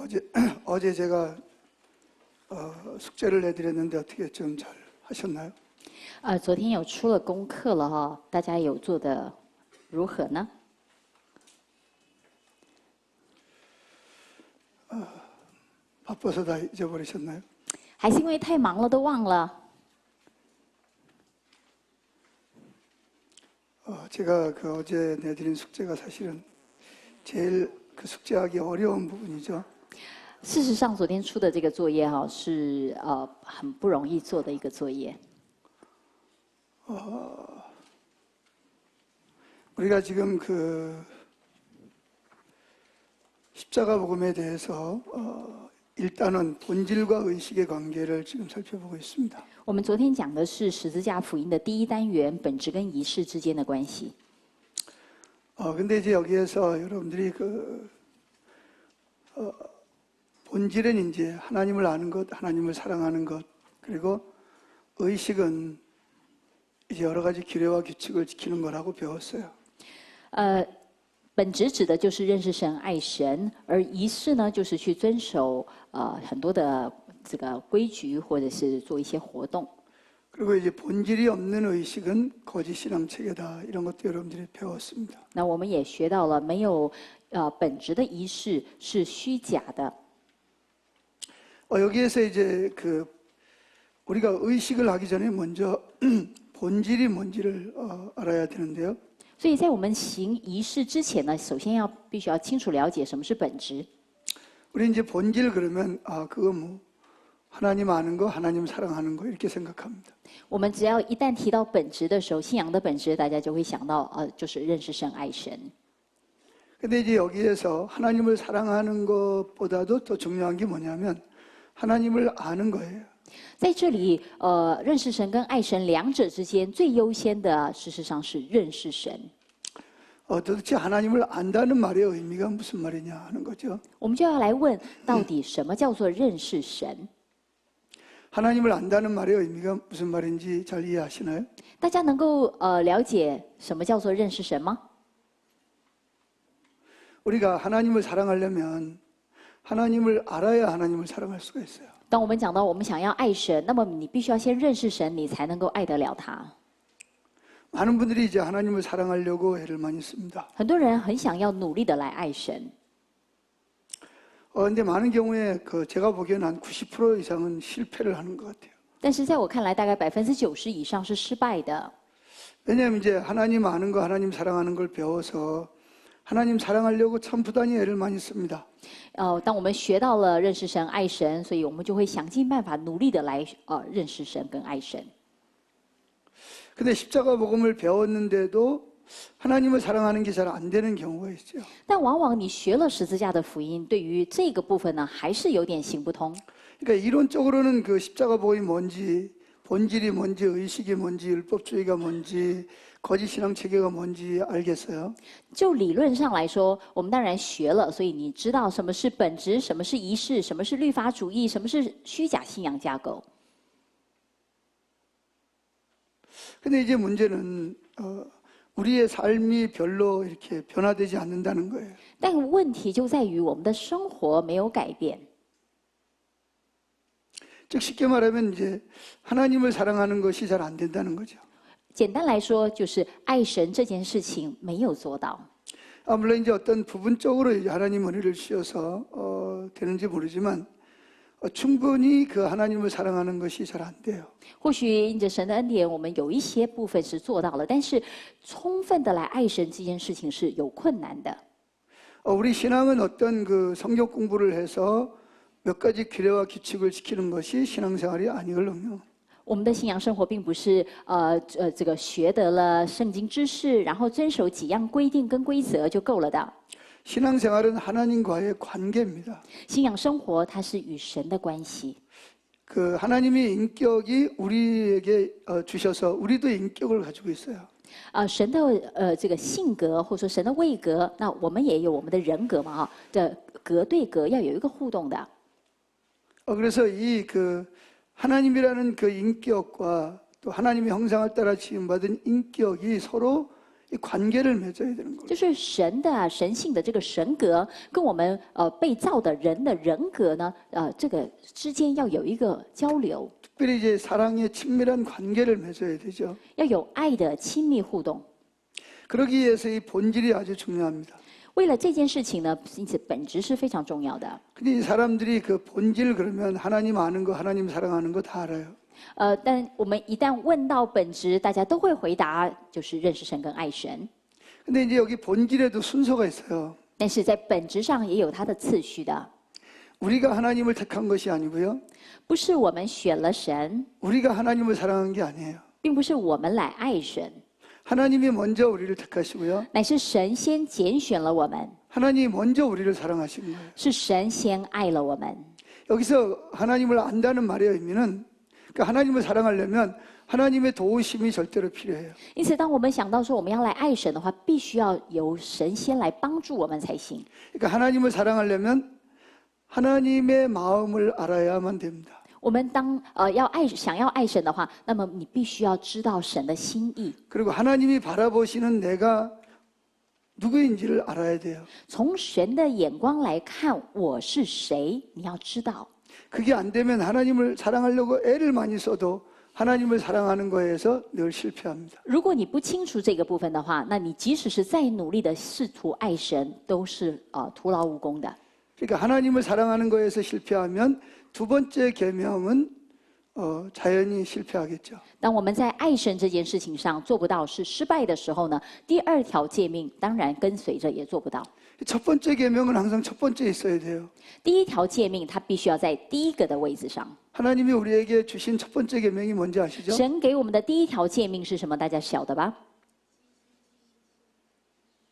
어제 어제 제가 숙제를 내드렸는데 어떻게 좀 잘 하셨나요? 昨天有出了功课了哈，大家有做的如何呢？ 바빠서 다 잊어버리셨나요? 还是因为太忙了都忘了？ 제가 어제 내드린 숙제가 사실은 제일 숙제하기 어려운 부분이죠. 事实上，昨天出的这个作业哈是很不容易做的一个作业。 우리가 지금 십자가 복음에 대해서 일단은 본질과 의식의 관계를 지금 살펴보고 있습니다. 我们昨天讲的是十字架福音的第一单元，本质跟仪式之间的关系。 근데 이제 여기에서 여러분들이 본질은 이제 하나님을 아는 것, 하나님을 사랑하는 것, 그리고 의식은 이제 여러 가지 규례와 규칙을 지키는 거라고 배웠어요. 本质指的就是认识神、爱神，而仪式呢，就是去遵守很多的这个规矩，或者是做一些活动。 그리고 이제 본질이 없는 의식은 거짓 신앙 체계다 이런 것도 여러분들이 배웠습니다. 那我们也学到了，没有本质的仪式是虚假的。 여기에서 이제 우리가 의식을 하기 전에 먼저 본질이 뭔지를 알아야 되는데요. 所以在我们行仪式之前呢，首先必须要清楚了解什么是本质。 우리 이제 본질 그러면 그거 뭐 하나님 아는 거, 하나님 사랑하는 거 이렇게 생각합니다. 我们只要一旦提到本质的时候，信仰的本质，大家就会想到就是认识神、爱神。 근데 이제 여기에서 하나님을 사랑하는 것보다도 더 중요한 게 뭐냐면 하나님을 아는 거예요. 在这里，认识神跟爱神两者之间最优先的，事实上是认识神。 도대체 하나님을 안다는 말의 의미가 무슨 말이냐 하는 거죠. 我们就要来问，到底什么叫做认识神？ 하나님을 안다는 말의 의미가 무슨 말인지 잘 이해하시나요? 大家能够了解什么叫做认识神吗？ 우리가 하나님을 사랑하려면 하나님을 알아야 하나님을 사랑할 수가 있어요. 当我们讲到我们想要爱神，那么你必须要先认识神，你才能够爱得了他。 많은 분들이 이제 하나님을 사랑하려고 애를 많이 씁니다. 很多人很想要努力的来爱神， 근데 많은 경우에 제가 보기에는 한 90% 이상은 실패를 하는 것 같아요. 但是在我看来，大概90%以上是失败的。 왜냐하면 이제 하나님 아는 거, 하나님 사랑하는 걸 배워서 하나님 사랑하려고 참 부단히 애를 많이 씁니다. 当我们学到了认识神、爱神，所以我们就会想尽办法、努力的来认识神跟爱神。 근데 십자가 복음을 배웠는데도 하나님을 사랑하는 게 잘 안 되는 경우가 있죠. 但往往你学了十字架的福音，对于这个部分呢，还是有点行不通。 그러니까 이론적으로는 십자가 복음이 뭔지, 본질이 뭔지, 의식이 뭔지, 율법주의가 뭔지, 거짓 신앙 체계가 뭔지 알겠어요. 就理论上来说，我们当然学了，所以你知道什么是本质，什么是仪式，什么是律法主义，什么是虚假信仰架构。 근데 이제 문제는 우리의 삶이 별로 이렇게 변화되지 않는다는 거예요. 但问题就在于我们的生活没有改变。 즉 쉽게 말하면 이제 하나님을 사랑하는 것이 잘 안 된다는 거죠. 简单来说，就是爱神这件事情没有做到。 물론 이제 어떤 부분적으로 이제 하나님 은혜를 주셔서 되는지 모르지만 충분히 하나님을 사랑하는 것이 잘 안 돼요. 或许因着神的恩典，我们有一些部分是做到了，但是充分的来爱神这件事情是有困难的。 우리 신앙은 어떤 성경 공부를 해서 몇 가지 규례와 규칙을 지키는 것이 신앙생활이 아니거든요. 我们的信仰生活并不是这个学得了圣经知识，然后遵守几样规定跟规则就够了的。 신앙생활은 하나님과의 관계입니다. 信仰生活它是与神的关系。 하나님의 인격이 우리에게 주셔서 우리도 인격을 가지고 있어요. 神的这个性格或者说神的位格，那我们也有我们的人格嘛这格对格要有一个互动的。 그래서 이 하나님이라는 인격과 또 하나님의 형상을 따라 지음받은 인격이 서로 이 관계를 맺어야 되는 거예요. 就是神的神性的这个神格，跟我们被造的人的人格呢，这个之间要有一个交流， 특별히 이제 사랑의 친밀한 관계를 맺어야 되죠. 要有爱的亲密互动。 그러기 위해서 이 본질이 아주 중요합니다. 为了这件事情呢，因此本质是非常重要的。 근데 이 사람들이 그 본질 그러면 하나님 아는 거, 하나님 사랑하는 거 다 알아요. 但我们一旦问到本质，大家都会回答，就是认识神跟爱神。 근데 이제 여기 본질에도 순서가 있어요. 但是在本质上也有它的次序的， 우리가 하나님을 택한 것이 아니고요. 不是我们选了神， 우리가 하나님을 사랑한 게 아니에요. 并不是我们来爱神， 하나님이 먼저 우리를 택하시고요. 乃是神先拣选了我们， 하나님이 먼저 우리를 사랑하신 거예요. 是神先爱了我们。 여기서 하나님을 안다는 말의 의미는 그러니까 하나님을 사랑하려면 하나님의 도우심이 절대로 필요해요. 因此，当我们想到说我们要来爱神的话，必须要由神先来帮助我们才行。 그러니까 하나님을 사랑하려면 하나님의 마음을 알아야만 됩니다. 我们想要爱神的话，那么你必须要知道神的心意， 그리고 하나님이 바라보시는 내가 누구인지를 알아야 돼요. 从神的眼光来看我是谁，你要知道。 그게 안 되면 하나님을 사랑하려고 애를 많이 써도 하나님을 사랑하는 거에서 늘 실패합니다. 如果你不清楚这个部分的话，那你即使是再努力的试图爱神，都是徒劳无功的。 그러니까 하나님을 사랑하는 거에서 실패하면 두 번째 계명은 자연히 실패하겠죠. 当我们在爱神这件事情上做不到是失败的时候呢，第二条诫命当然跟随着也做不到。 첫 번째 계명은 항상 첫 번째에 있어야 돼요. 第一条诫命它必须要在第一个的位置上。 하나님이 우리에게 주신 첫 번째 계명이 뭔지 아시죠? 神给我们的第一条诫命是什么？大家晓得吧？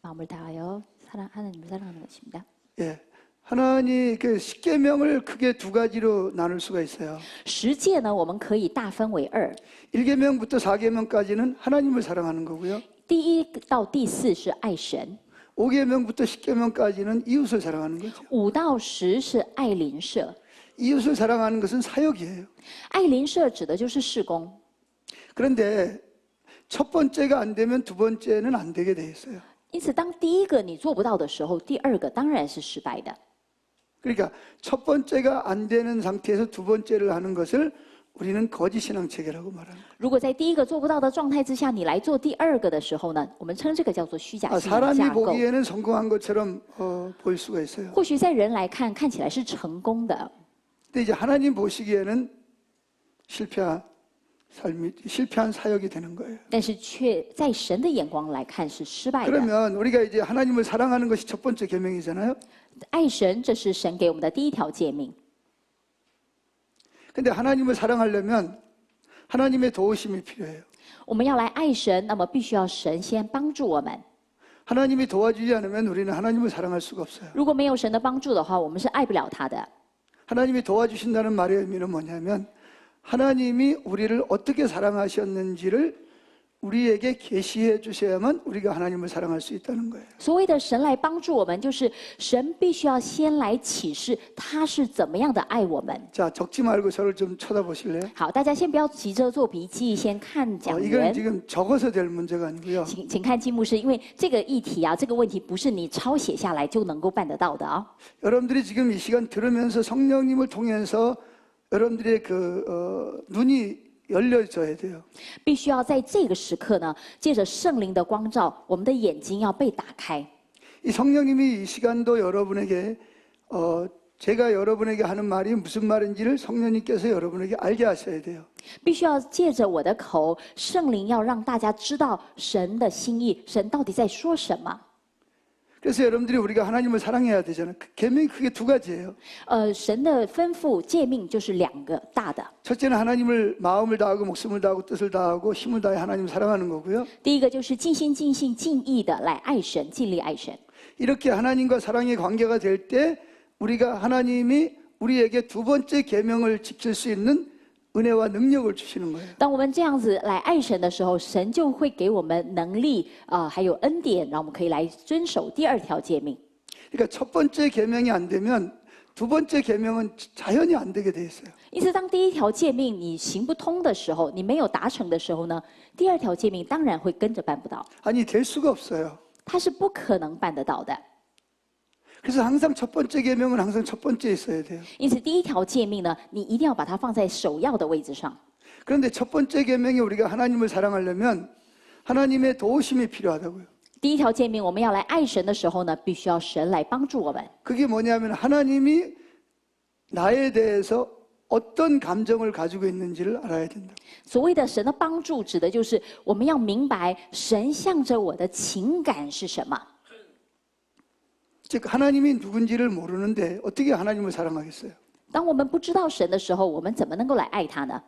마음을 다하여 하나님을 사랑하는 것입니다. 예. 하나님 그 십계명을 크게 두 가지로 나눌 수가 있어요. 十诫呢，我们可以大分为二。 1계명부터 4계명까지는 하나님을 사랑하는 거고요. 第一到第四是爱神， 5계명부터 10계명까지는 이웃을 사랑하는 거죠. 5到10是爱邻舍。 이웃을 사랑하는 것은 사역이에요. 爱邻舍指的就是事工。 그런데 첫 번째가 안 되면 두 번째는 안 되게 돼 있어요. 因此，当第一个你做不到的时候，第二个当然是失败的。 그러니까 첫 번째가 안 되는 상태에서 두 번째를 하는 것을 우리는 거짓 신앙 체계라고 말합니다. 如果在第一个做不到的状态之下，你来做第二个的时候呢，我们称这个叫做虚假信仰 사람이 架构。 보기에는 성공한 것처럼 보일 수가 있어요. 或许在人来看，看起来是成功的， 근데 이제 하나님 보시기에는 실패한 삶이 실패한 사역이 되는 거예요. 但是却在神的眼光来看是失败的。 그러면 우리가 이제 하나님을 사랑하는 것이 첫 번째 계명이잖아요. 爱神，这是神给我们的第一条诫命。 근데 하나님을 사랑하려면 하나님의 도우심이 필요해요. 我们要来爱神，那么必须要神先帮助我们。 하나님이 도와주지 않으면 우리는 하나님을 사랑할 수가 없어요. 如果没有神的帮助的话，我们是爱不了他的。 하나님이 도와주신다는 말의 의미는 뭐냐면 하나님이 우리를 어떻게 사랑하셨는지를 우리에게 계시해 주셔야만 우리가 하나님을 사랑할 수 있다는 거예요. 所谓的神来帮助我们，就是神必须要先来启示他是怎么样的爱我们。 자, 적지 말고 저를 좀 쳐다보실래요? 好，大家先不要急着做笔记，先看讲 이건 员。 지금 적어서 될 문제가 아니고요. 请看金牧师，因为这个议题啊，这个问题不是你抄写下来就能够办得到的啊。 여러분들이 지금 이 시간 들으면서 성령님을 통해서 여러분들의 눈이 열려져야 돼요. 必须要在这个时刻呢，借着圣灵的光照，我们的眼睛要被打开。 이 성령님이 이 시간도 여러분에게 제가 여러분에게 하는 말이 무슨 말인지를 성령님께서 여러분에게 알게 하셔야 돼요. 必须要借着我的口，圣灵要让大家知道神的心意，神到底在说什么。 그래서 여러분들이 우리가 하나님을 사랑해야 되잖아요. 계명이 크게 두 가지예요. 神的吩咐诫命就是两个大的。 첫째는 하나님을 마음을 다하고 목숨을 다하고 뜻을 다하고 힘을 다해 하나님을 사랑하는 거고요. 第一个就是尽心尽性尽意的来爱神，尽力爱神。 이렇게 하나님과 사랑의 관계가 될 때 우리가 하나님이 우리에게 두 번째 계명을 지킬 수 있는 은혜와 능력을 주시는 거예요. 当我们这样子来爱神的时候，神就会给我们能力还有恩典，让我们可以来遵守第二条诫命。 그러니까 첫 번째 계명이 안 되면 두 번째 계명은 자연히 안 되게 돼 있어요. 因此，当第一条诫命你行不通的时候，你没有达成的时候呢，第二条诫命当然会跟着办不到， 아니 될 수가 없어요. 它是不可能办得到的。 그래서 항상 첫 번째 계명은 항상 첫 번째에 있어야 돼요. 因此，第一条诫命呢，你一定要把它放在首要的位置上。 그런데 첫 번째 계명이 우리가 하나님을 사랑하려면 하나님의 도우심이 필요하다고요. 第一条诫命，我们要来爱神的时候呢，必须要神来帮助我们。 그게 뭐냐면 하나님이 나에 대해서 어떤 감정을 가지고 있는지를 알아야 된다. 所谓的神的帮助，指的就是我们要明白神向着我的情感是什么。 즉 하나님이 누군지를 모르는데 어떻게 하나님을 사랑하겠어요? 当我们不知道神的时候，我们怎么能够来爱他呢？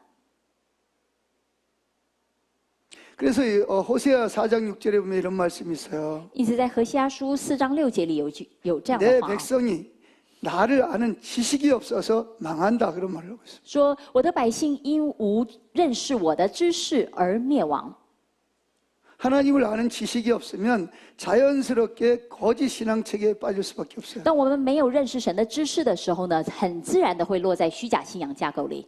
그래서 호세아 4장 6절에 보면 이런 말씀이 있어요. 因此，在何西阿书4章6节里有这样 내 的话， 백성이 나를 아는 지식이 없어서 망한다 그런 말을 하고 있어요. 说我的百姓因无认识我的知识而灭亡。 하나님을 아는 지식이 없으면 자연스럽게 거짓 신앙 체계에 빠질 수밖에 없어요. 当我们没有认识神的知识的时候呢，很自然的会落在虚假信仰架构里。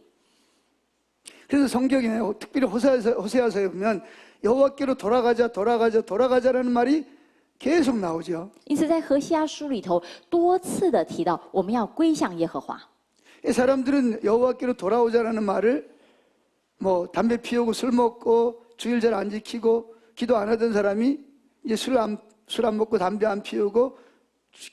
그래서 성경에 특별히 호세아서에 보면 여호와께로 돌아가자라는 말이 계속 나오죠. 因此，在何西阿书里头多次的提到，我们要归向耶和华。 이 사람들은 여호와께로 돌아오자라는 말을 뭐 담배 피우고 술 먹고 주일 잘 안 지키고 기도 안 하던 사람이 이제 술 안 먹고 담배 안 피우고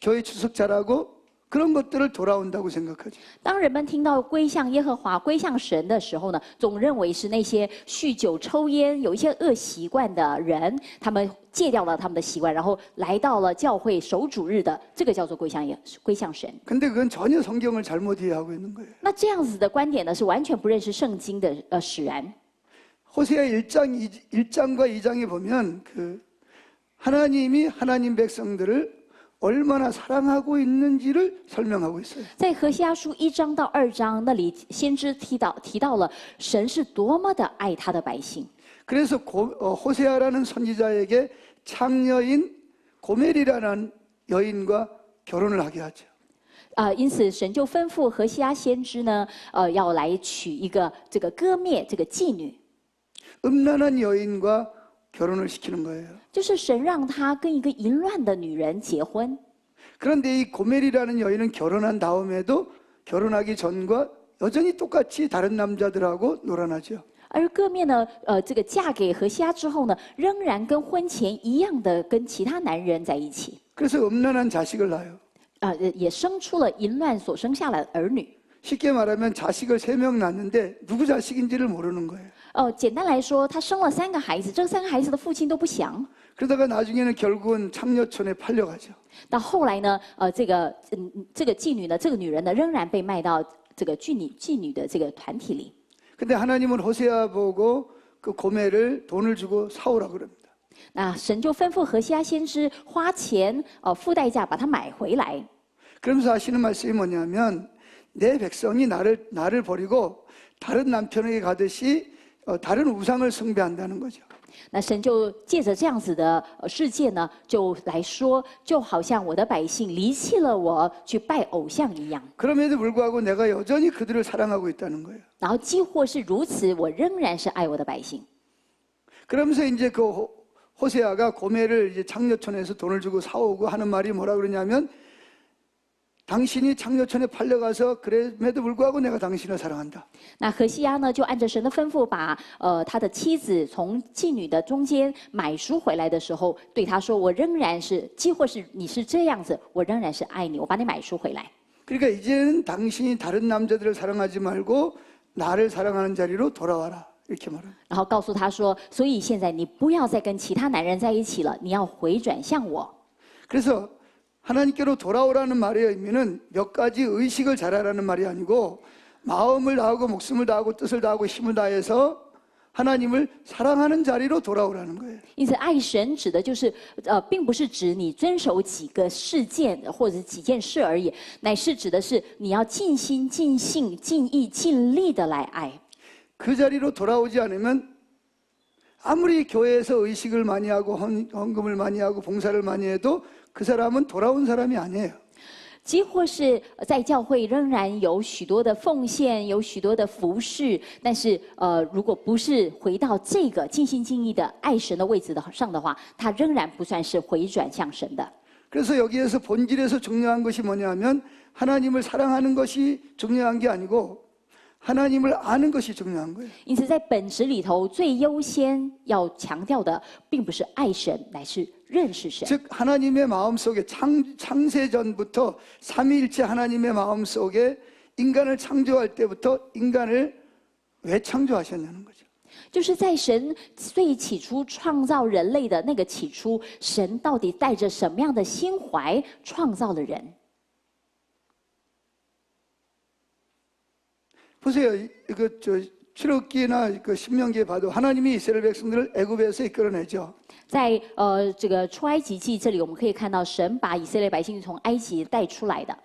교회 추석 잘하고 그런 것들을 돌아온다고 생각하죠. 当人们听到归向耶和华、归向神的时候呢，总认为是那些酗酒、抽烟、有一些恶习惯的人，他们戒掉了他们的习惯，然后来到了教会守主日的，这个叫做归向神。 근데 그건 전혀 성경을 잘못 이해하고 있는 거예요. 那这样子的观点呢，是完全不认识圣经的使然。 호세아 1장과 2장에 보면 그 하나님이 하나님 백성들을 얼마나 사랑하고 있는지를 설명하고 있어요. 在何西阿书1章到2章那里，先知提到了神是多么的爱他的百姓。 그래서 호세아라는 선지자에게 창녀인 고멜이라는 여인과 결혼을 하게 하죠. 因此神就吩咐何西阿先知呢，要来娶一个这个歌灭这个妓女， 음란한 여인과 결혼을 시키는 거예요. 就是神让他跟一个淫乱的女人结婚。 그런데 이 고멜이라는 여인은 결혼한 다음에도 결혼하기 전과 여전히 똑같이 다른 남자들하고 놀아나죠. 而歌灭呢，这个嫁给何西阿之后呢，仍然跟婚前一样的跟其他男人在一起， 그래서 음란한 자식을 낳아요. 也生出了淫乱所生下来的儿女。 쉽게 말하면 자식을 3명 낳는데 누구 자식인지를 모르는 거예요. 简单来说，他生了3个孩子，这3个孩子的父亲都不详。 그러다가 나중에는 결국은 창녀촌에 팔려가죠. 到后来呢，这个妓女呢，这个女人呢，仍然被卖到这个妓女的这个团体里。 근데 하나님은 호세아 보고 그 고멜을 돈을 주고 사오라고 그럽니다. 那神就吩咐何西阿先知花钱，付代价把她买回来。 그러면서 하시는 말씀이 뭐냐면 내 백성이 나를 버리고 다른 남편에게 가듯이 다른 우상을 숭배한다는 거죠. 那神就借着这样子的事件呢，就来说，就好像我的百姓离弃了我，去拜偶像一样。 그럼에도 불구하고 내가 여전히 그들을 사랑하고 있다는 거예요. 然后几乎是如此，我仍然是爱我的百姓。 그러면서 이제 그 호세아가 고멜을 이제 창녀촌에서 돈을 주고 사오고 하는 말이 뭐라 그러냐면 당신이 창녀촌에 팔려가서 그럼에도 불구하고 내가 당신을 사랑한다. 那何西阿呢，就按着神的吩咐，把他的妻子从妓女的中间买赎回来的时候，对他说：“我仍然是，几乎是你是这样子，我仍然是爱你，我把你买赎回来。” 그러니까 이제는 당신이 다른 남자들을 사랑하지 말고 나를 사랑하는 자리로 돌아와라. 이렇게 말합니다. 然后告诉他说：“所以现在你不要再跟其他男人在一起了，你要回转向我。” 그래서 하나님께로 돌아오라는 말의 의미는 몇 가지 의식을 잘하라는 말이 아니고 마음을 다하고 목숨을 다하고 뜻을 다하고 힘을 다해서 하나님을 사랑하는 자리로 돌아오라는 거예요. 因此，爱神指的就是，并不是指你遵守几个事件或者几件事而已，乃是指的是你要尽心、尽性、尽意、尽力的来爱。 그 자리로 돌아오지 않으면 아무리 교회에서 의식을 많이 하고 헌금을 많이 하고 봉사를 많이 해도 그 사람은 돌아온 사람이 아니에요. 几乎是在教会仍然有许多的奉献，有许多的服侍，但是如果不是回到这个尽心尽意的爱神的位置上的话，他仍然不算是回转向神的。 그래서 여기에서 본질에서 중요한 것이 뭐냐면 하나님을 사랑하는 것이 중요한 게 아니고 하나님을 아는 것이 중요한 거예요. 因此，在本质里头，最优先要强调的，并不是爱神，乃是认识神。 즉 하나님의 마음속에 창세전부터 삼위일체 하나님의 마음속에 인간을 창조할 때부터 인간을 왜 창조하셨냐는 거죠. 就是在神最起初创造人类的那个起初，神到底带着什么样的心怀创造了人？ 보세요. 이거 출애굽기나 그 신명기에 봐도 하나님이 이스라엘 백성들을 애굽에서 이끌어내죠. 在这个出埃及记这里，我们可以看到神把以色列百姓从埃及带出来的。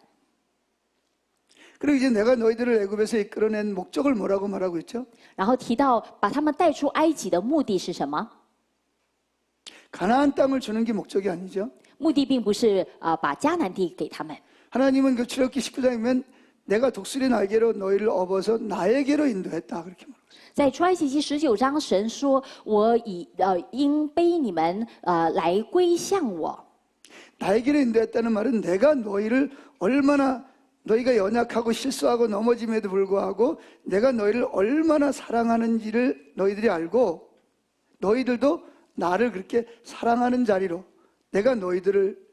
그리고 이제 내가 너희들을 애굽에서 이끌어낸 목적을 뭐라고 말하고 있죠? 然后提到把他们带出埃及的目的是什么？ 가나안 땅을 주는 게 목적이 아니죠. 目的并不是把迦南地给他们。 하나님은 그 출애굽기 19장이면 내가 독수리 날개로 너희를 업어서 나에게로 인도했다 그렇게 말합니다. 在出埃及记19章，神说：“我因背你们来归向我。” 나에게로 인도했다는 말은 내가 너희를 얼마나 너희가 연약하고 실수하고 넘어짐에도 불구하고 내가 너희를 얼마나 사랑하는지를 너희들이 알고 너희들도 나를 그렇게 사랑하는 자리로 내가 너희들을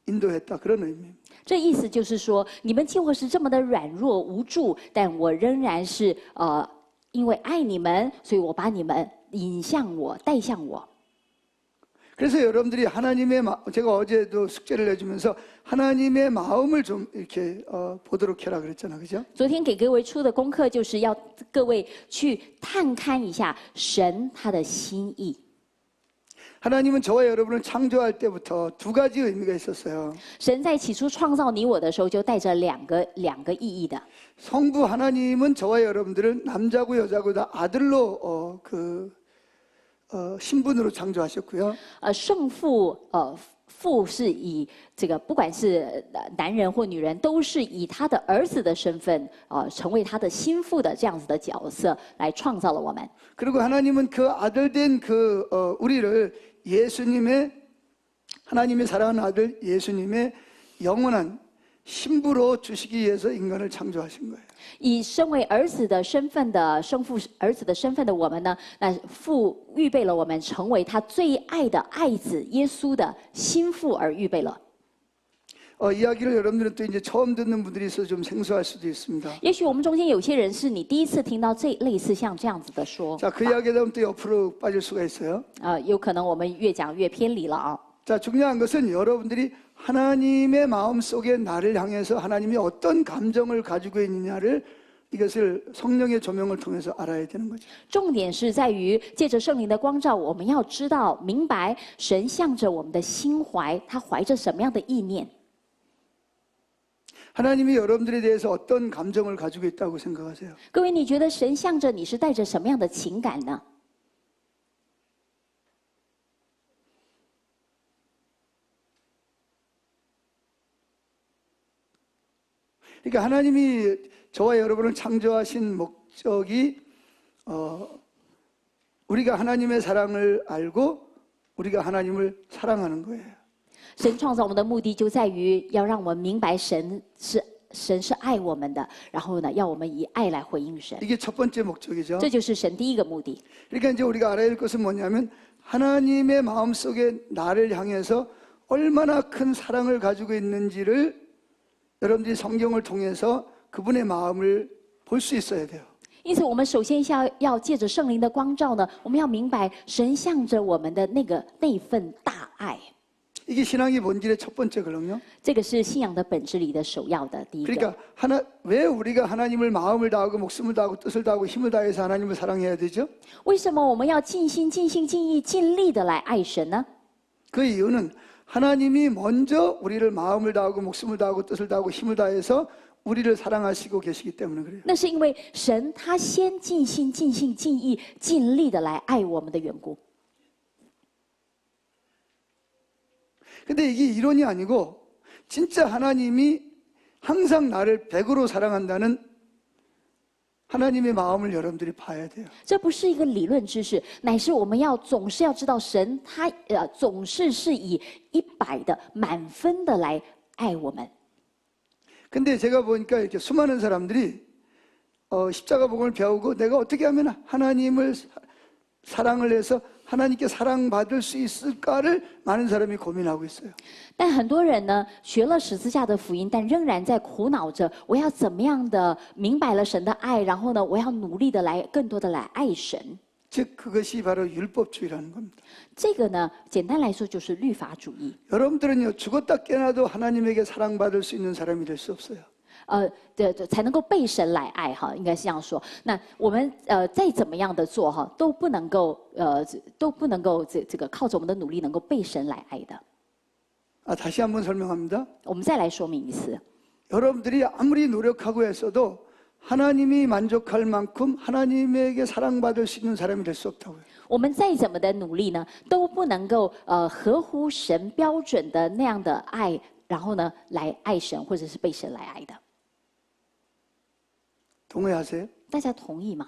인도했다 그런 의미입니다. 这意思就是说，你们既或是这么的软弱无助，但我仍然是因为爱你们，所以我把你们引向我，带向我。 그래서 여러분들이 하나님의 제가 어제도 숙제를 내주면서 하나님의 마음을 좀 이렇게 보도록 해라 그랬잖아, 그죠? 昨天给各位出的功课，就是要各位去探看一下神他的心意。 하나님은 저와 여러분을 창조할 때부터 두 가지 의미가 있었어요. 神在起初创造你我的时候，就带着两个意义的。 성부 하나님은 저와 여러분들을 남자고 여자고 다 아들로 신분으로 창조하셨고요. 圣父父是以这个不管是男人或女人，都是以他的儿子的身份成为他的心腹的这样子的角色来创造了我们。 그리고 하나님은 그 아들된 우리를 예수님의 하나님의 사랑하는 아들 예수님의 영원한 신부로 주시기 위해서 인간을 창조하신 거예요. 以身为儿子的身份的生父儿子的身份的我们呢，那父预备了我们成为他最爱的爱子耶稣的心腹而预备了。 이야기를 여러분들은 또 이제 처음 듣는 분들이 있어서 좀 생소할 수도 있습니다. 也许我们中间有些人是你第一次听到这类似像这样子的说， 자, 그 이야기하다 보면 또 옆으로 빠질 수가 있어요. 有可能我们越讲越偏离了啊。 자, 중요한 것은 여러분들이 하나님의 마음속에 나를 향해서 하나님이 어떤 감정을 가지고 있느냐를 이것을 성령의 조명을 통해서 알아야 되는 거죠. 重点是在于借着圣灵的光照，我们要知道明白神向着我们的心怀，他怀着什么样的意念。 하나님이 여러분들에 대해서 어떤 감정을 가지고 있다고 생각하세요? 各位，你觉得神向着你是带着什么样的情感呢？ 그러니까 하나님이 저와 여러분을 창조하신 목적이 우리가 하나님의 사랑을 알고 우리가 하나님을 사랑하는 거예요. 神创造我们的目的就在于要让我们明白神是爱我们的，然后呢，要我们以爱来回应神。 이게 첫 번째 목적이죠. 这就是神第一个目的。 그러니까 이제 우리가 알아야 할 것은 뭐냐면 하나님의 마음속에 나를 향해서 얼마나 큰 사랑을 가지고 있는지를 여러분들이 성경을 통해서 그분의 마음을 볼 수 있어야 돼요. 因此，我们首先要借着圣灵的光照呢，我们要明白神向着我们的那份大爱。 이게 신앙의 본질의 첫 번째거든요. 这个是信仰的本质里的首要的第一个。 그러니까 왜 우리가 하나님을 마음을 다하고 목숨을 다하고 뜻을 다하고 힘을 다해서 하나님을 사랑해야 되죠? 为什么我们要尽心、尽性、尽意、尽力的来爱神呢？ 그 이유는 하나님이 먼저 우리를 마음을 다하고 목숨을 다하고 뜻을 다하고 힘을 다해서 우리를 사랑하시고 계시기 때문에 그래요. 那是因为神他先尽心、尽性、尽意、尽力的来爱我们的缘故。 근데 이게 이론이 아니고 진짜 하나님이 항상 나를 100으로 사랑한다는 하나님의 마음을 여러분들이 봐야 돼요. 这不是一个理论知识，乃是我们总是要知道神他总是以100的满分的来爱我们。 근데 제가 보니까 이렇게 수많은 사람들이 십자가 복음을 배우고 내가 어떻게 하면 하나님을 사랑을 해서 하나님께 사랑받을 수 있을까를 많은 사람이 고민하고 있어요. 但很多人呢，学了十字架的福音，但仍然在苦恼着，我要怎么样的明白了神的爱，然后呢，我要努力的更多的来爱神。 즉 그것이 바로 율법주의라는 겁니다. 这个呢，简单来说就是律法主义。 여러분들은요 죽었다 깨어나도 하나님에게 사랑받을 수 있는 사람이 될 수 없어요. 才能够被神来爱哈，应该是这样说。那我们再怎么样的做哈，都不能够这个靠着我们的努力能够被神来爱的。 다시 한번 설명합니다. 我们再来说明一次， 여러분들이 아무리 노력하고 했어도 하나님이 만족할 만큼 하나님에게 사랑받을 수 있는 사람이 될 수 없다고요. 我们再怎么的努力呢，都不能够合乎神标准的那样的爱，然后呢来爱神或者是被神来爱的。 동의하세요? 大家同意吗？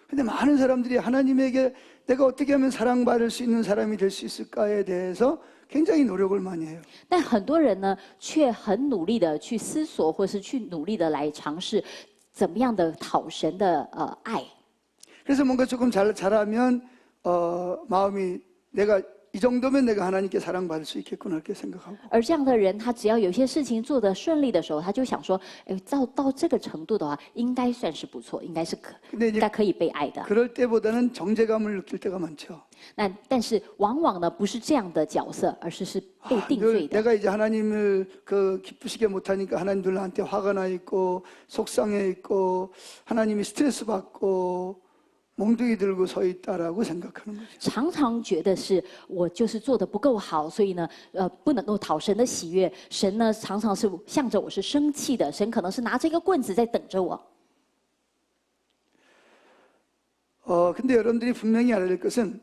근데 많은 사람들이 하나님에게 내가 어떻게 하면 사랑받을 수 있는 사람이 될 수 있을까에 대해서 굉장히 노력을 많이 해요. 但很多人呢，却很努力的去思索，或是去努力的来尝试，怎么样的讨神的爱。 그래서 뭔가 조금 잘하면 마음이 내가 이 정도면 내가 하나님께 사랑받을 수 있겠구나 이렇게 생각하고. 而这样的人，他只要有些事情做得顺利的时候，他就想说，哎，到这个程度的话，应该算是不错，应该可以被爱的。 그럴 때보다는 정죄감을 느낄 때가 많죠. 但是往往呢，不是这样的角色，而是被定罪的。 내가 이제 하나님을 기쁘시게 못하니까 하나님들 나한테 화가 나 있고 속상해 있고 하나님이 스트레스 받고 몽둥이 들고 서 있다라고 생각하는 거죠. 常常觉得是我就是做得不够好，所以呢，不能够讨神的喜悦。神呢，常常是向着我是生气的，神可能是拿着一个棍子在等着我。 근데 여러분들이 분명히 알아야 될 것은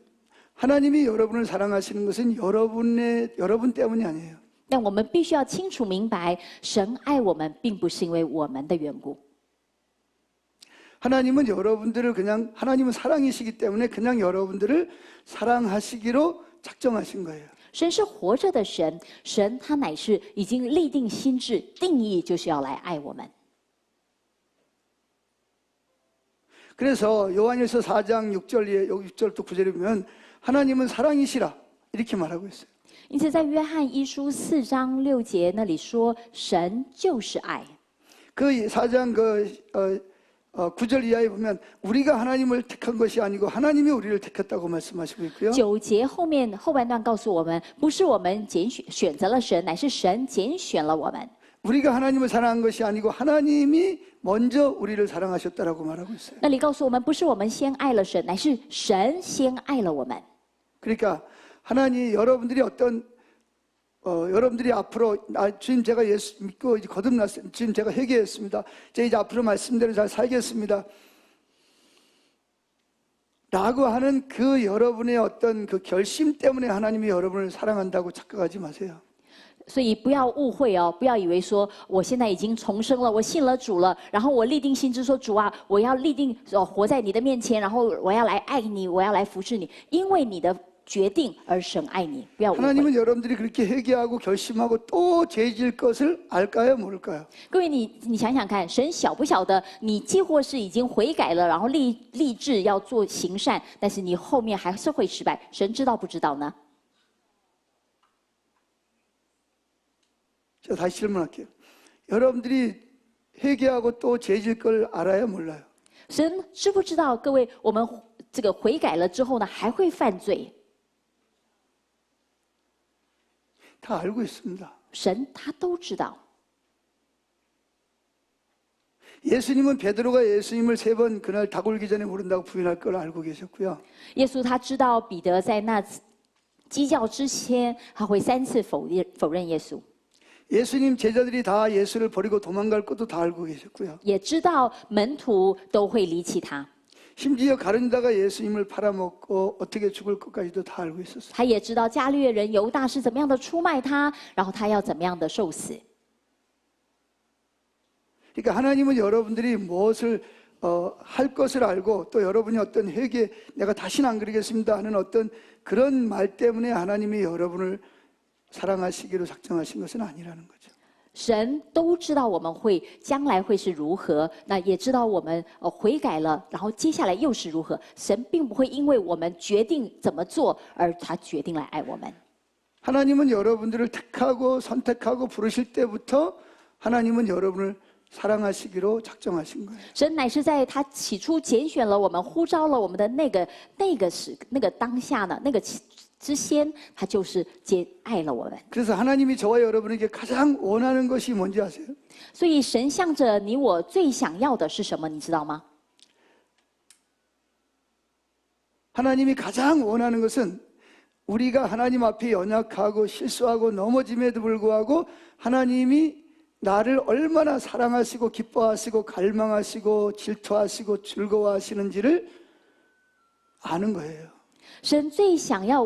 하나님이 여러분을 사랑하시는 것은 여러분 때문이 아니에요. 但我们必须要清楚明白，神爱我们，并不是因为我们的缘故。 하나님은 여러분들을 그냥 하나님은 사랑이시기 때문에 그냥 여러분들을 사랑하시기로 작정하신 거예요. 神是活着的神，神他乃是已经立定心志，定义就是要来爱我们。 그래서 요한일서 4장 6절부터 9절에 보면 하나님은 사랑이시라 이렇게 말하고 있어요. 因此，在约翰一书4章6节那里说，神就是爱。 그 4장 9절 이하에 보면 우리가 하나님을 택한 것이 아니고 하나님이 우리를 택했다고 말씀하시고 있고요. 9节后半段告诉我们，不是我们选择了神，乃是神拣选了我们。 우리가 하나님을 사랑한 것이 아니고 하나님이 먼저 우리를 사랑하셨다라고 말하고 있어요. 那里告诉我们，不是我们先爱了神，乃是神先爱了我们。 그러니까 하나님 여러분들이 여러분들이 앞으로 주님 제가 예수 믿고 이제 거듭났습니다. 주님 제가 회개했습니다. 이제 앞으로 말씀대로 잘 살겠습니다. 라고 하는 그 여러분의 어떤 그 결심 때문에 하나님이 여러분을 사랑한다고 착각하지 마세요. 所以不要误会哦，不要以为说我现在已经重生了，我信了主了，然后我立定心志说主啊，我要立定活在你的面前，然后我要来爱你，我要来服侍你，因为你的决定而神爱你，不要误会。 하나님은 여러분들이 그렇게 회개하고 결심하고 또 죄질 것을 알까요, 모를까요? 各位你想想看，神晓不晓得你既或是已经悔改了，然后立志要做行善，但是你后面还是会失败，神知道不知道呢？ 제가 다시 질문할게요. 여러분들이 회개하고 또 죄질 걸 알아요, 몰라요? 神知不知道各位我们这个悔改了之后呢，还会犯罪？ 다 알고 있습니다. 神他都知道。 예수님은 베드로가 예수님을 3번 그날 닭 울기 전에 모른다고 부인할 걸 알고 계셨고요. 耶稣他知道彼得在那鸡叫之前，他会3次否认耶稣。 예수님 제자들이 다 예수를 버리고 도망갈 것도 다 알고 계셨고요. 也知道门徒都会离弃他。 심지어 가룟 유다가 예수님을 팔아먹고 어떻게 죽을 것까지도 다 알고 있었어요. 他也知道加略人犹大是怎么样的出卖他，然后他要怎么样的受死。 그러니까 하나님은 여러분들이 무엇을 할 것을 알고 또 여러분이 어떤 회개 내가 다시는 안 그러겠습니다 하는 어떤 그런 말 때문에 하나님이 여러분을 사랑하시기로 작정하신 것은 아니라는 거죠. 神都知道我们会将来会是如何，那也知道我们悔改了，然后接下来又是如何。神并不会因为我们决定怎么做而他决定来爱我们。 하나님은 여러분들을 택하고 선택하고 부르실 때부터 하나님은 여러분을 사랑하시기로 작정하신 거예요. 神乃是在他起初拣选了我们，呼召了我们的那个当下呢，那个之先，他就是爱了我们。 그래서 하나님이 저와 여러분에게 가장 원하는 것이 뭔지 아세요? 所以神向着你我最想要的是什么？你知道吗？ 하나님이 가장 원하는 것은 우리가 하나님 앞에 연약하고 실수하고 넘어짐에도 불구하고 하나님이 나를 얼마나 사랑하시고 기뻐하시고 갈망하시고 질투하시고 즐거워하시는지를 아는 거예요. 神最想要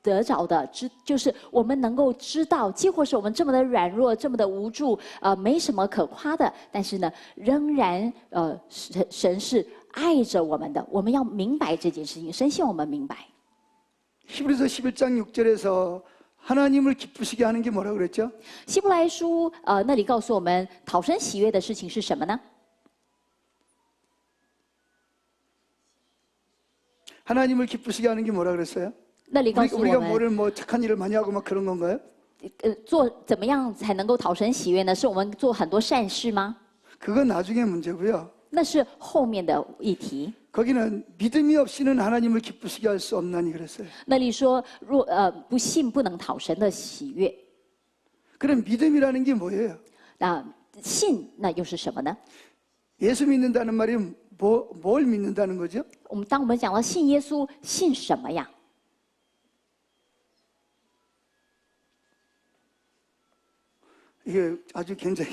得着的，就是我们能够知道，几乎是我们这么的软弱，这么的无助，没什么可夸的，但是呢，仍然神是爱着我们的。我们要明白这件事情，神希望我们明白。 히브리서 11장 6절에서 하나님을 기쁘시게 하는 게 뭐라고 그랬죠? 希伯来书那里告诉我们，讨神喜悦的事情是什么呢？ 하나님을 기쁘시게 하는 게 뭐라 그랬어요? 那里告诉我 우리가 们， 뭐를 뭐 착한 일을 많이 하고 막 그런 건가요? 做怎么样才能够讨神喜悦呢？是我们做很多善事吗？ 그건 나중에 문제고요. 那是后面的议题。 거기는 믿음이 없이는 하나님을 기쁘시게 할 수 없나니 그랬어요. 那里说，不信不能讨神的喜悦。 그럼 믿음이라는 게 뭐예요? 那信那又是什么呢？ 예수 믿는다는 말이 뭘 믿는다는 거죠? 当我们讲到信耶稣，信什么呀？ 이게 아주 굉장히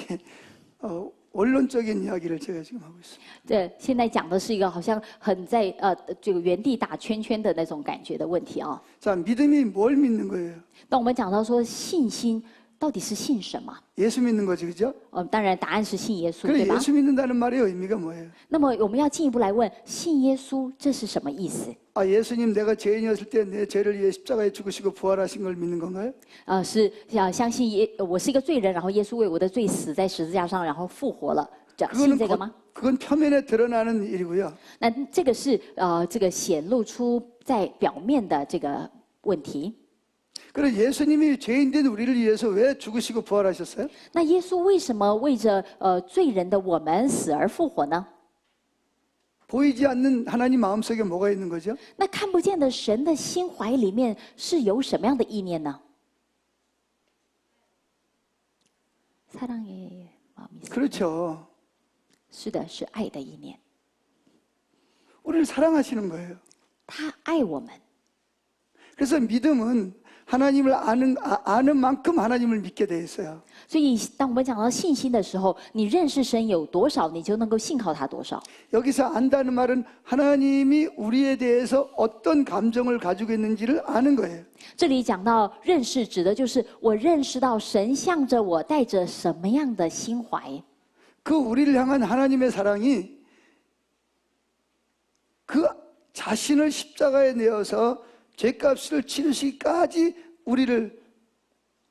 원론적인 이야기를 제가 지금 하고 있습니다. 这现在讲的是一个好像很在这个原地打圈圈的那种感觉的问题啊。 자, 믿음이 뭘 믿는 거예요? 当我们讲到说信心到底是信什么？ 예수 믿는 거지, 그죠? 当然答案是信耶稣， 그래 对吧？ 예수 믿는다는 말의 의미가 뭐예요? 那么我们要进一步来问，信耶稣这是什么意思？ 아, 예수님 내가 죄인이었을 때 내 죄를 위해 십자가에 죽으시고 부활하신 걸 믿는 건가요? 是相信我是一个罪人，然后耶稣为我的罪死在十字架上，然后复活了，信这个吗？ 그건 표면에 드러나는 일이고요. 那这个是这个显露出在表面的这个问题。 그래 예수님이 죄인된 우리를 위해서 왜 죽으시고 부활하셨어요? 那耶稣为什么为着罪人的我们死而复活呢？ 보이지 않는 하나님 마음속에 뭐가 있는 거죠? 那看不见的神的心怀里面是有什么样的意念呢？ 사랑의 마음이 그렇죠. 是的，是爱的意念。 우리를 사랑하시는 거예요. 他爱我们， 그래서 믿음은 하나님을 아는 만큼 하나님을 믿게 돼 있어요. 所以当我们讲到信心的时候，你认识神有多少，你就能够信靠他多少。 여기서 안다는 말은 하나님이 우리에 대해서 어떤 감정을 가지고 있는지를 아는 거예요. 这里讲到认识，指的就是我认识到神向着我带着什么样的心怀。 그 우리를 향한 하나님의 사랑이 그 자신을 십자가에 내어서 죄값을 치르시기까지 우리를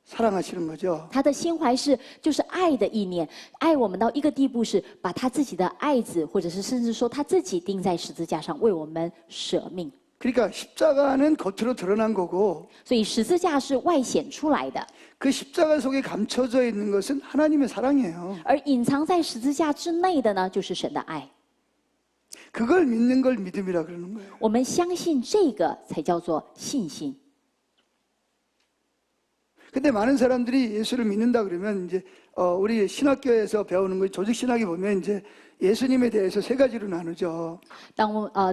사랑하시는 거죠. 他的心怀就是爱的意念，爱我们到一个地步，是把他自己的爱子，或者是甚至说他自己钉在十字架上，为我们舍命。 그러니까 십자가는 겉으로 드러난 거고 所以十字架是外显出来的， 그 십자가 속에 감춰져 있는 것은 하나님의 사랑이에요. 而隐藏在十字架之内的呢，就是神的爱。 그걸 믿는 걸 믿음이라 그러는 거예요. 我们相信这个才叫做信心。 근데 많은 사람들이 예수를 믿는다 그러면 이제 우리 신학교에서 배우는 거 조직 신학에 보면 이제 예수님에 대해서 세 가지로 나누죠.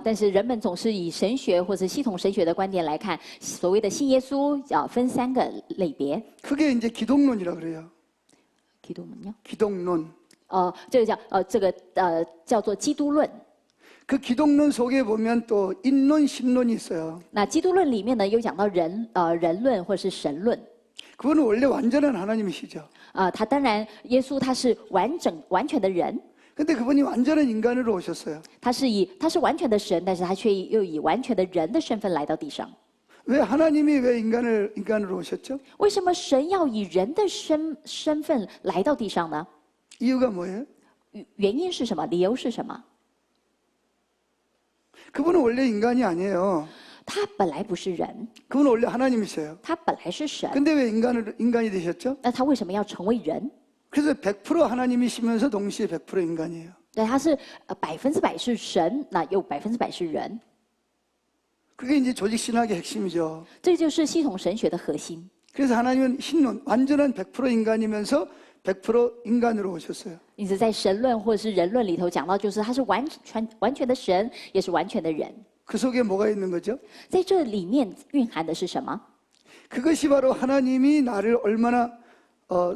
但是人们总是以神学或者系统神学的观点来看，所谓的信耶稣分3个类别。 그게 이제 기독론이라 그래요. 기도문요? 기독론. 这个叫做基督论。그 기독론 속에 보면 또 인론, 신론이 있어요. 那基督论里面呢，有讲到人论或是神论。 그거는 원래 완전한 하나님이시죠. 他当然，耶稣他是完全的人， 근데 그분이 완전한 인간으로 오셨어요. 他是完全的神，但是他却又以完全的人的身份来到地上。 왜 하나님이 왜 인간으로 오셨죠? 为什么神要以人的身份来到地上呢？ 이유가 뭐예요? 原因是什么？理由是什么？ 그분은 원래 인간이 아니에요. 他本来不是人， 그분은 원래 하나님이세요. 他本来是神， 근데 왜 인간이 되셨죠? 那他为什么要成为人？ 그래서 100% 하나님이시면서 동시에 100% 인간이에요. 对，他是100%是神，那又100%是人， 그게 이제 조직 신학의 핵심이죠. 这就是系统神学的核心。 그래서 하나님은 신론, 완전한 100% 인간이면서 100% 인간으로 오셨어요. 因此，在神论或者是人论里头讲到，就是他是完全的神，也是完全的人。 그 속에 뭐가 있는 거죠? 在这里面蕴含的是什么？ 그것이 바로 하나님이 나를 얼마나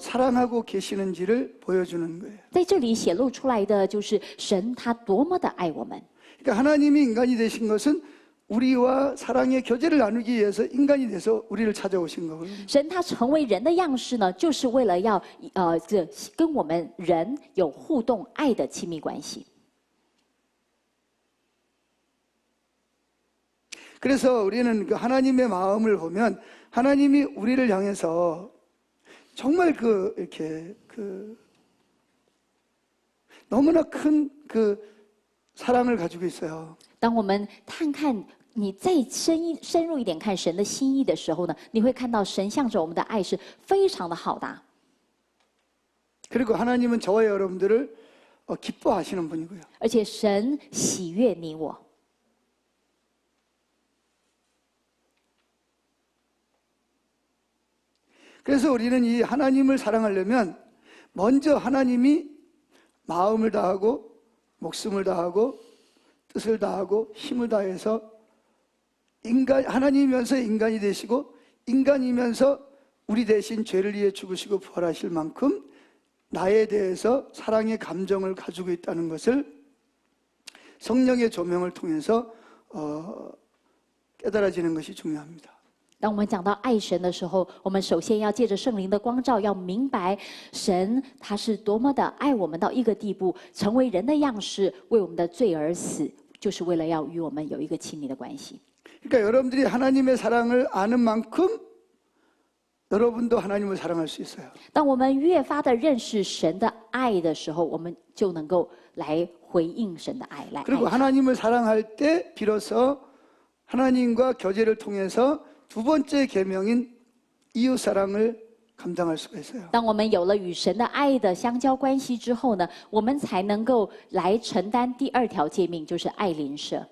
사랑하고 계시는지를 보여주는 거예요. 在这里显露出来的就是神他多么的爱我们。 그러니까 하나님이 인간이 되신 것은 우리와 사랑의 교제를 나누기 위해서 인간이 돼서 우리를 찾아오신 거거든요. 神他成为人的样式呢，就是为了要跟我们人有互动、爱的亲密关系。 그래서 우리는 그 하나님의 마음을 보면 하나님이 우리를 향해서 정말 이렇게 너무나 큰 그 사랑을 가지고 있어요. 当我们看你再深入一点看神的心意的时候呢，你会看到神向着我们的爱是非常的浩大。 그리고 하나님은 저와 여러분들을 기뻐하시는 분이고요. 而且神喜悦你我。 그래서 우리는 이 하나님을 사랑하려면 먼저 하나님이 마음을 다하고 목숨을 다하고 뜻을 다하고 힘을 다해서 하나님이면서 인간이 되시고 인간이면서 우리 대신 죄를 위해 죽으시고 부활하실 만큼 나에 대해서 사랑의 감정을 가지고 있다는 것을 성령의 조명을 통해서 깨달아지는 것이 중요합니다. 当我们讲到爱神的时候，我们首先要借着圣灵的光照，要明白神他是多么的爱我们到一个地步，成为人的样式，为我们的罪而死，就是为了要与我们有一个亲密的关系。 그러니까 여러분들이 하나님의 사랑을 아는 만큼 여러분도 하나님을 사랑할 수 있어요. 当我们越发的认识神的爱的时候，我们就能够来回应神的爱，来爱 그리고 他。 하나님을 사랑할 때 비로소 하나님과 교제를 통해서 두 번째 계명인 이웃 사랑을 감당할 수가 있어요. 当我们有了与神的爱的相交关系之后呢，我们才能够来承担第二条诫命，就是爱邻舍。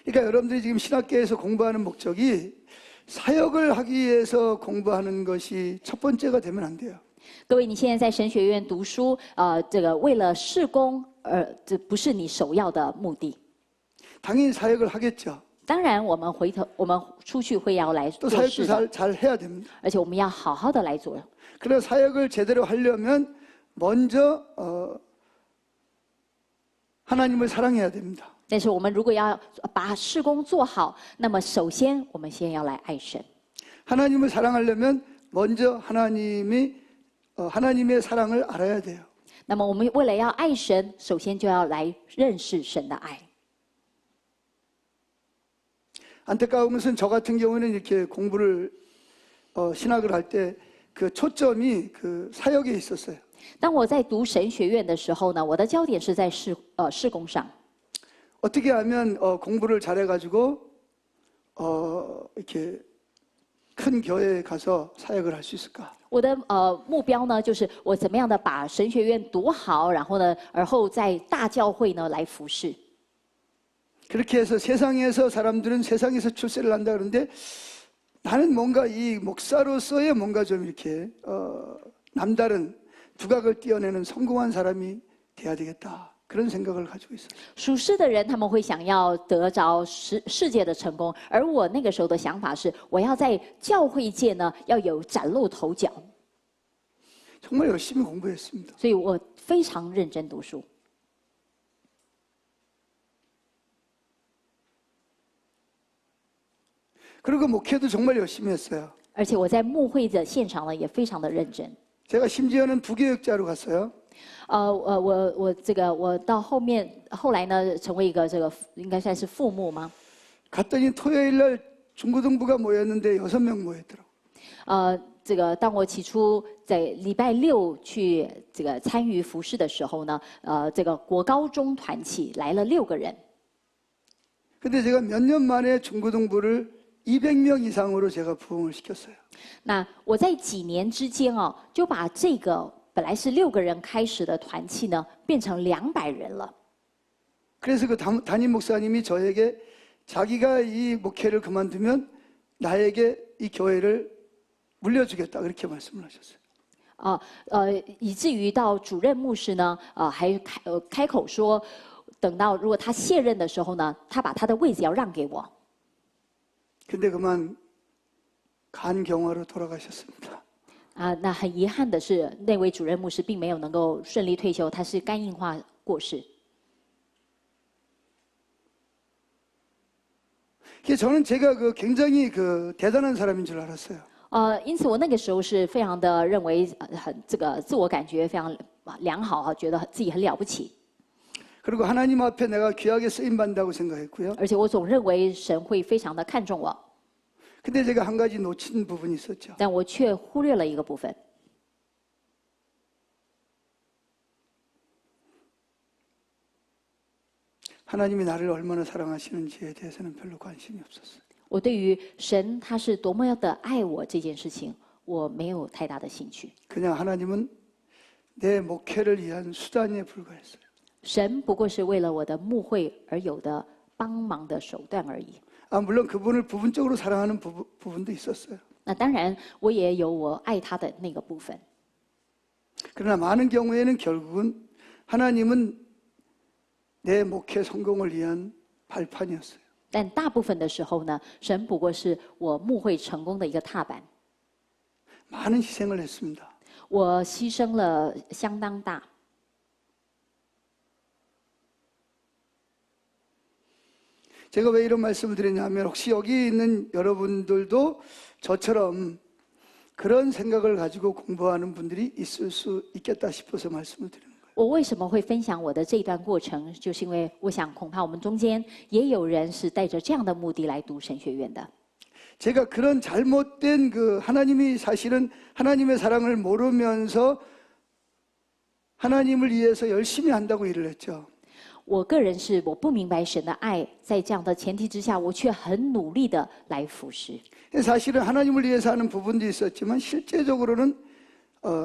그러니까 여러분들이 지금 신학계에서 공부하는 목적이 사역을 하기 위해서 공부하는 것이 첫 번째가 되면 안 돼요. 各位，你现在在神学院读书，这个为了事工，这不是你首要的目的。 당연히 사역을 하겠죠. 当然，我们出去会要来 또 做事 사역도 的， 잘 해야 됩니다. 而且我们要好好的来做。 그래서 사역을 제대로 하려면 먼저 하나님을 사랑해야 됩니다. 但是我们如果要把事工做好，那么首先我们先要来爱神。 하나님을 사랑하려면 먼저 하나님의 사랑을 알아야 돼요. 那么我们为了要爱神，首先就要来认识神的爱。 안타까운 것은 저 같은 경우는 이렇게 공부를 신학을 할 때 그 초점이 그 사역에 있었어요. 当我在读神学院的时候呢，我的焦点是在事工上。 어떻게 하면 공부를 잘해가지고 이렇게 큰 교회에 가서 사역을 할 수 있을까? 我的目标呢，就是我怎么样的把神学院读好，然后呢，而后在大教会呢来服侍。 그렇게 해서 세상에서 사람들은 세상에서 출세를 한다 그러는데 나는 뭔가 이 목사로서의 뭔가 좀 이렇게 남다른 두각을 띄어내는 성공한 사람이 돼야 되겠다. 그런 생각을 가지고 있어요. 属世的人他们会想要得着世界的成功，而我那个时候的想法是，我要在教会界呢要有崭露头角， 정말 열심히 공부했습니다. 所以我非常认真读书。 그리고 목회도 정말 열심히 했어요. 而且我在牧会的现场呢，也非常的认真。 제가 심지어는 부교육자로 갔어요. 我到后来呢，成为一个应该算是副牧吗？ 갔더니 토요일 날 중고등부가 모였는데 6명 모였더라고요. 当我起初在礼拜六去参与服事的时候呢，国高中团契来了6个人。 근데 제가 몇 년 만에 중고등부를 200명 이상으로 제가 부흥을 시켰어요. 那我在几年之间哦，就把这个本来是6个人开始的团契呢，变成200人了。 그래서 그 담임 목사님이 저에게 자기가 이 목회를 그만두면 나에게 이 교회를 물려주겠다 그렇게 말씀을 하셨어요. 以至于到主任牧师呢，还开口说，等到如果他卸任的时候呢，他把他的位子要让给我。 근데 그만 간경화로 돌아가셨습니다. 那很遗憾的是，那位主任牧师并没有能够顺利退休，他是肝硬化过世。 저는 제가 굉장히 대단한 사람인 줄 알았어요. 因此我那个时候是非常的认为很自我感觉非常良好啊，觉得自己很了不起。 그리고 하나님 앞에 내가 귀하게 쓰임 받는다고 생각했고요. 而且我总认为神会非常的看重我， 근데 제가 한 가지 놓친 부분이 있었죠. 但我却忽略了一个部分。 하나님이 나를 얼마나 사랑하시는지에 대해서는 별로 관심이 없었어요. 我对于神他是多么的爱我这件事情，我没有太大的兴趣。 그냥 하나님은 내 목회를 위한 수단에 불과했어요. 神不过是为了我的牧会而有的帮忙的手段而已。 물론 그분을 부분적으로 사랑하는 부분도 있었어요. 那当然，我也有我爱他的那个部分。 그러나 많은 경우에는 결국은 하나님은 내 목회 성공을 위한 발판이었어요. 但大部分的时候呢，神不过是我牧会成功的一个踏板。 많은 희생을 했습니다. 我牺牲了相当大。 제가 왜 이런 말씀을 드리냐면 혹시 여기 있는 여러분들도 저처럼 그런 생각을 가지고 공부하는 분들이 있을 수 있겠다 싶어서 말씀을 드리는 거예요. 我为什么会分享我的这一段过程，就是因为我想恐怕我们中间也有人是带着这样的目的来读神学院的。 제가 그런 잘못된 하나님이 사실은 하나님의 사랑을 모르면서 하나님을 위해서 열심히 한다고 일을 했죠. 我个人是我不明白神的爱，在这样的前提之下，我却很努力的来服侍。 사실은 하나님을 위해서 하는 부분도 있었지만 실제적으로는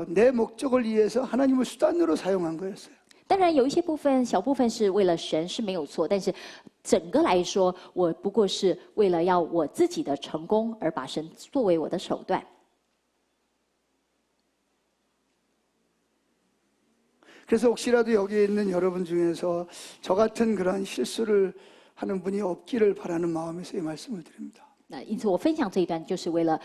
내 목적을 위해서 하나님을 수단으로 사용한 거였어요. 当然有一些小部分是为了神是没有错，但是整个来说，我不过是为了要我自己的成功而把神作为我的手段。 그래서 혹시라도 여기에 있는 여러분 중에서 저 같은 그런 실수를 하는 분이 없기를 바라는 마음에서 이 말씀을 드립니다. 那因此，我分享这一段，就是为了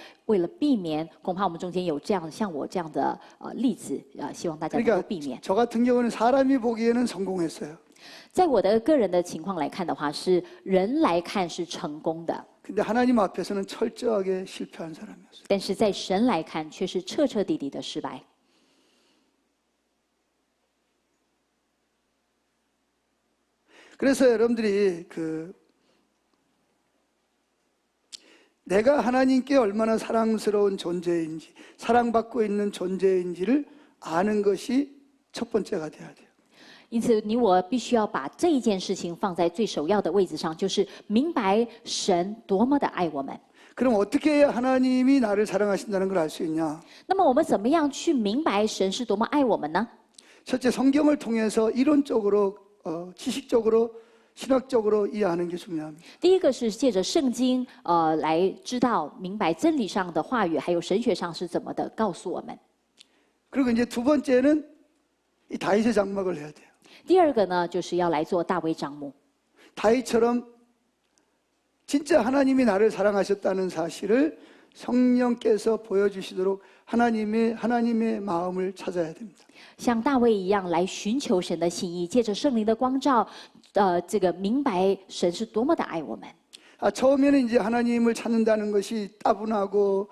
避免，恐怕我们中间有像我这样的例子，希望大家能够避免。 저 같은 경우는 사람이 보기에는 성공했어요. 在我的个人的情况来看的话，是人来看是成功的， 근데 하나님 앞에서는 철저하게 실패한 사람이었어요. 但是在神来看却是彻彻底底的失败。 그래서 여러분들이 내가 하나님께 얼마나 사랑스러운 존재인지, 사랑받고 있는 존재인지를 아는 것이 첫 번째가 돼야 돼요. 因此，你我必须要把这一件事情放在最首要的位置上，就是明白神多么的爱我们。 그럼 어떻게 해야 하나님이 나를 사랑하신다는 걸 알 수 있냐? 那么，我们怎么样去明白神是多么爱我们呢？ 첫째, 성경을 통해서 이론적으로, 지식적으로, 신학적으로 이해하는 게 중요합니다. 第一个是借着圣经，来知道明白真理上的话语，还有神学上是怎么的告诉我们。 그리고 이제 두 번째는 이 다윗의 장막을 해야 돼요. 第二个呢，就是要来做大卫帐幕。 다윗처럼 진짜 하나님이 나를 사랑하셨다는 사실을 성령께서 보여주시도록 하나님의 마음을 찾아야 됩니다. 像大卫一样来寻求神的心意，借着圣灵的光照，明白神是多么的爱我们。 처음에는 이제 하나님을 찾는다는 것이 따분하고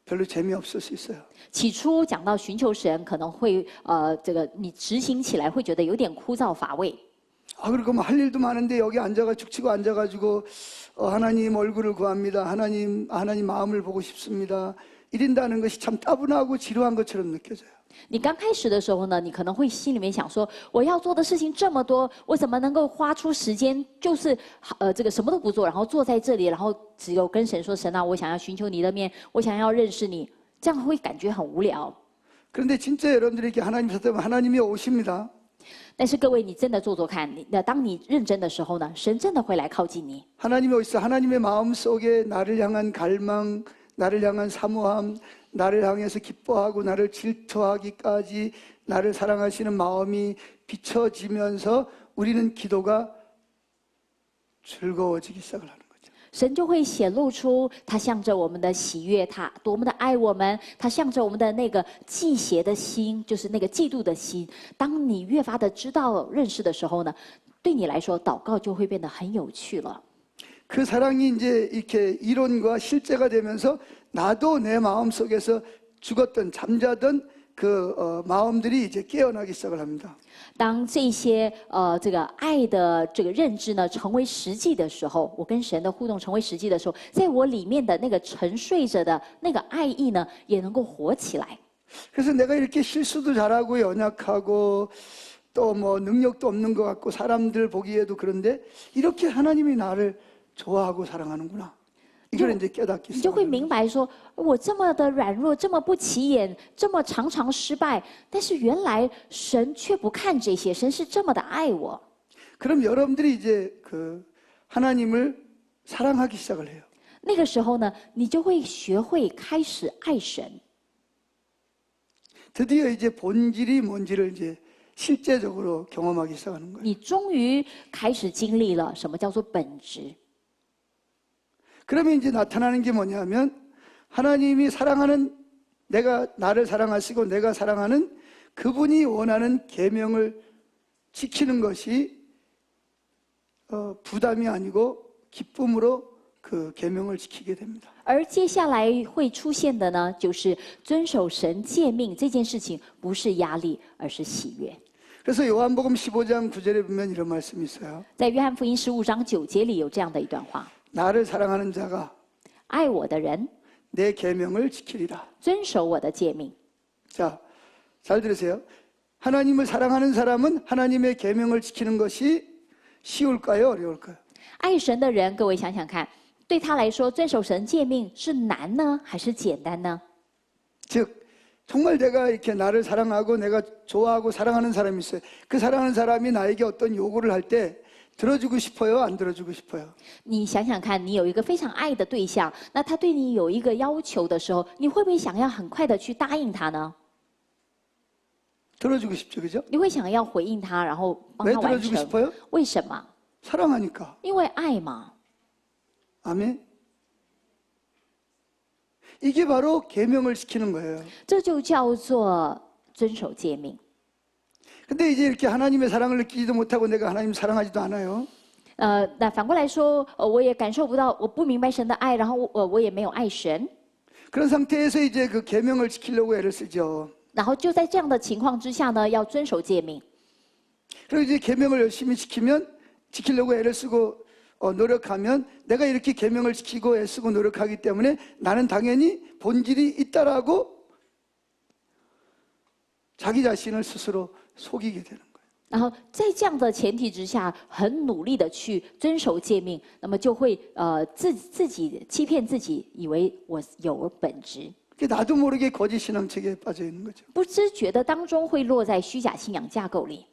별로 재미없을 수 있어요. 起初讲到寻求神，可能会这个你执行起来会觉得有点枯燥乏味。 그리고 뭐 할 일도 많은데 여기 죽치고 앉아가지고 하나님 얼굴을 구합니다. 하나님 마음을 보고 싶습니다. 이런다는 것이 참 따분하고 지루한 것처럼 느껴져요. 你刚开始的时候呢，你可能会心里面想说，我要做的事情这么多，我怎么能够花出时间，就是这个什么都不做，然后坐在这里，然后只有跟神说，神啊，我想要寻求你的面，我想要认识你，这样会感觉很无聊。 그런데 진짜 여러분들에게 하나님 찾으면 하나님이 오십니다. 但是各位，你真的做做看，当你认真的时候呢，神真的会来靠近你。 하나님이 오시서 하나님의 마음 속에 나를 향한 갈망, 나를 향한 사모함, 나를 향해서 기뻐하고 나를 질투하기까지 나를 사랑하시는 마음이 비춰지면서 우리는 기도가 즐거워지기 시작을 하는 거죠. 神就会显露出他向着我们的喜悦，他多么的爱我们，他向着我们的那个忌邪的心，就是那个嫉妒的心。当你越发的知道认识的时候呢，对你来说，祷告就会变得很有趣了。 그 사랑이 이제 이렇게 이론과 실제가 되면서 나도 내 마음 속에서 죽었던 잠자던 그 마음들이 이제 깨어나기 시작을 합니다. 当这些这个爱的这个认知呢成为实际的时候，我跟神的互动成为实际的时候，在我里面的那个沉睡着的那个爱意呢，也能够活起来。 그래서 내가 이렇게 실수도 잘하고 연약하고 또 뭐 능력도 없는 것 같고 사람들 보기에도 그런데 이렇게 하나님이 나를 좋아하고 사랑하는구나. 이걸 이제 깨닫기 你就会 시작합니다. 明白说，我这么的软弱，这么不起眼，这么常常失败，但是原来神却不看这些，神是这么的爱我。 그럼 여러분들이 이제 그 하나님을 사랑하기 시작을 해요. 那个时候呢，你就会学会开始爱神。 드디어 이제 본질이 뭔지를 이제 실제적으로 경험하기 시작하는 거예요. 你终于开始经历了什么叫做本质。 그러면 이제 나타나는 게 뭐냐면 하나님이 사랑하는 내가 나를 사랑하시고 내가 사랑하는 그분이 원하는 계명을 지키는 것이 부담이 아니고 기쁨으로 그 계명을 지키게 됩니다. 而接下来会出现的呢，就是遵守神诫命这件事情，不是压力，而是喜悦。 그래서 요한복음 15장 9절에 보면 이런 말씀이 있어요. 在约翰福音15章9节里有这样的一段话： 나를 사랑하는 자가 爱我的人 내 계명을 지키리라. 遵守我的诫命。 자, 잘 들으세요. 하나님을 사랑하는 사람은 하나님의 계명을 지키는 것이 쉬울까요? 어려울까요? 爱神的人，各位想想看，对他来说，遵守神诫命是难呢，还是简单呢？ 즉 정말 내가 이렇게 나를 사랑하고 내가 좋아하고 사랑하는 사람이 있어요. 그 사랑하는 사람이 나에게 어떤 요구를 할 때 들어주고 싶어요? 안 들어주고 싶어요? 你想想看，你有一个非常爱的对象，那他对你有一个要求的时候，你会不会想要很快的去答应他呢？ 들어주고 싶죠, 그죠? 你会想要回应他，然后帮 왜 他完 들어주고 成？ 싶어요? 为什么？ 사랑하니까. 因为爱嘛。 아멘. 이게 바로 계명을 지키는 거예요. 这就叫做遵守诫命。 근데 이제 이렇게 하나님의 사랑을 느끼지도 못하고 내가 하나님 사랑하지도 않아요. 那反过来说，我也感受不到，我不明白神的爱，然后我也没有爱神， 그런 상태에서 이제 그 계명을 지키려고 애를 쓰죠. 然后就在这样的情况之下呢，要遵守诫命。 그리고 이제 계명을 열심히 지키려고 애를 쓰고 노력하면 내가 이렇게 계명을 지키고 애쓰고 노력하기 때문에 나는 당연히 본질이 있다라고 자기 자신을 스스로 속이게 되는 거예요. 然后在这样的前提之下，很努力的去遵守诫命，那么就会自己欺骗自己，以为我有本质， 나도 모르게 거짓 신앙책에 빠져 있는 거죠. 不知觉的当中会落在虚假信仰架构里。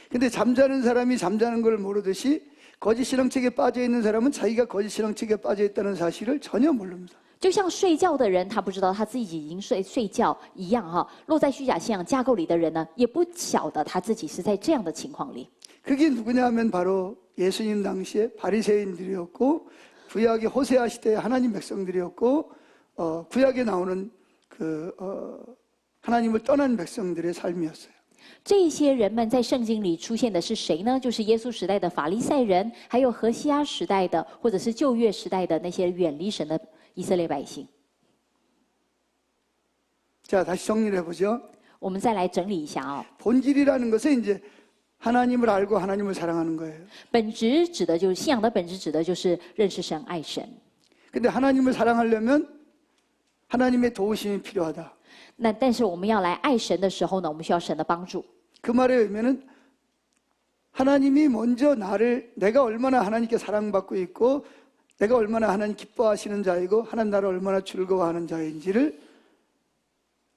근데 잠자는 사람이 잠자는 걸 모르듯이 거짓 신앙책에 빠져 있는 사람은 자기가 거짓 신앙책에 빠져 있다는 사실을 전혀 모릅니다. 就像睡觉的人，他不知道他自己已经睡觉一样哈。落在虚假信仰架构里的人呢，也不晓得他自己是在这样的情况里。 그게 누구냐 하면 바로 예수님 당시에 바리새인들이었고 구약의 호세아 시대의 하나님 백성들이었고 구약에 나오는 하나님을 떠난 백성들의 삶이었어요. 这些人们在圣经里出现的是谁呢？就是耶稣时代的法利赛人，还有何西阿时代的，或者是旧约时代的那些远离神的以色列百姓。 자, 다시 정리를 해보죠. 我们再来整理一下啊、 본질이라는 것은 이제 하나님을 알고 하나님을 사랑하는 거예요. 本质指的就是信仰的本质，指的就是认识神、爱神。 근데 하나님을 사랑하려면 하나님의 도우심이 필요하다. 但是我们要来爱神的时候呢，我们需要神的帮助。 그 말에 의미는 하나님이 먼저 내가 얼마나 하나님께 사랑받고 있고 내가 얼마나 하나님 기뻐하시는 자이고 하나님 나를 얼마나 즐거워하는 자인지를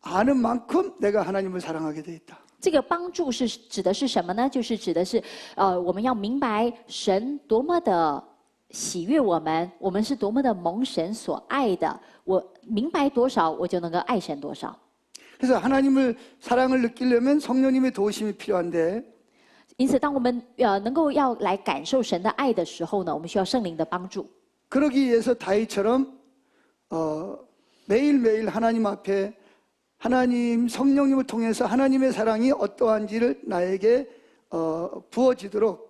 아는 만큼 내가 하나님을 사랑하게 돼 있다. 这个帮助是指的是什么呢？就是指的是，我们要明白神多么的喜悦我们，我们是多么的蒙神所爱的。我明白多少，我就能够爱神多少。 그래서 하나님을 사랑을 느끼려면 성령님의 도우심이 필요한데 因此，当我们能够要来感受神的爱的时候呢，我们需要圣灵的帮助。 그러기 위해서 다윗처럼 매일매일 하나님 앞에 하나님 성령님을 통해서 하나님의 사랑이 어떠한지를 나에게 부어지도록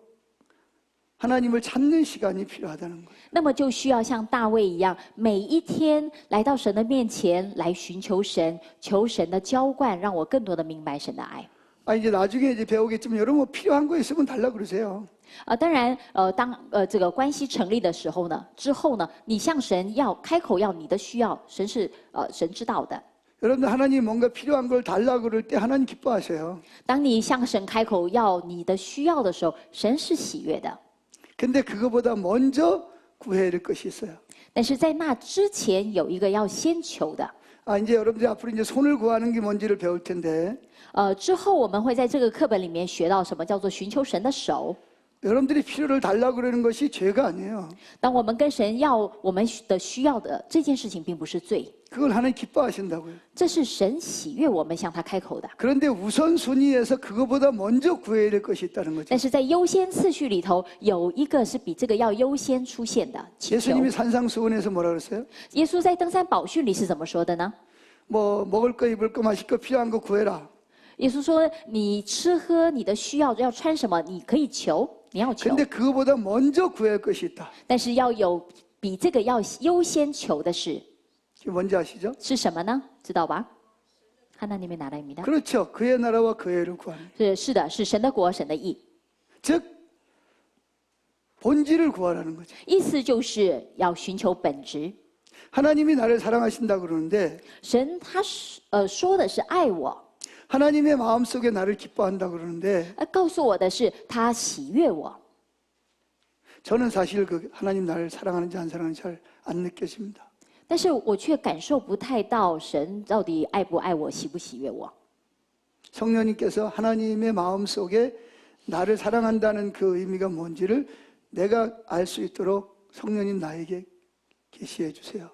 하나님을 찾는 시간이 필요하다는 거예요. 那么就需要像大卫一样，每一天来到神的面前来寻求神，求神的浇灌，让我更多的明白神的爱。 이제 나중에 이제 배우겠지만 여러분 뭐 필요한 거 있으면 달라 그러세요. 当然，当这个关系成立的时候呢，之后呢，你向神要开口要你的需要，神是神知道的。 여러분들 하나님 뭔가 필요한 걸 달라 그럴 때 하나님 기뻐하셔요. 当你向神开口要你的需要的时候，神是喜悦的。 근데 그거보다 먼저 구해야 될 것이 있어요. 但是在那之前有一个要先求的。 이제 여러분들이 앞으로 이제 손을 구하는 게 뭔지를 배울 텐데 之后我们会在这个课本里面学到什么叫做寻求神的手。 여러분들이 필요를 달라 그러는 것이 죄가 아니에요. 当我们跟神要我们的需要的这件事情，并不是罪， 그걸 하나님 기뻐하신다고요. 这是神喜悦我们向他开口的。 그런데 우선순위에서 그거보다 먼저 구해야 될 것이 있다는 거죠. 但是在优先次序里头，有一个是比这个要优先出现的祈求。 예수님이 산상수훈에서 뭐라 그랬어요? 耶稣在登山宝训里是怎么说的呢？ 뭐 먹을 거 입을 거 마실 거 필요한 거 구해라. 耶稣说：“你吃喝，你的需要要穿什么，你可以求，你要求。 근데 그거보다 먼저 구해야 할 것이 있다. 但是要有比这个要优先求的事 이게 뭔지 아시죠? 是什么呢？知道吧？하나님의 나라입니다. 그렇죠. 그의 나라와 그의 의를 구하는. 是的，是神的国，神的义。 즉 본질을 구하라는 거죠. 意思就是要寻求本质。 하나님이 나를 사랑하신다 그러는데 神他说的是爱我， 하나님의 마음속에 나를 기뻐한다 그러는데 告诉我的是他喜悦我。 저는 사실 그 하나님 나를 사랑하는지 안 사랑하는지 잘 안 느껴집니다. 但是我却感受不太到神到底爱不爱我，喜不喜悦我。 성령님께서 하나님의 마음속에 나를 사랑한다는 그 의미가 뭔지를 내가 알 수 있도록 성령님 나에게 계시해 주세요.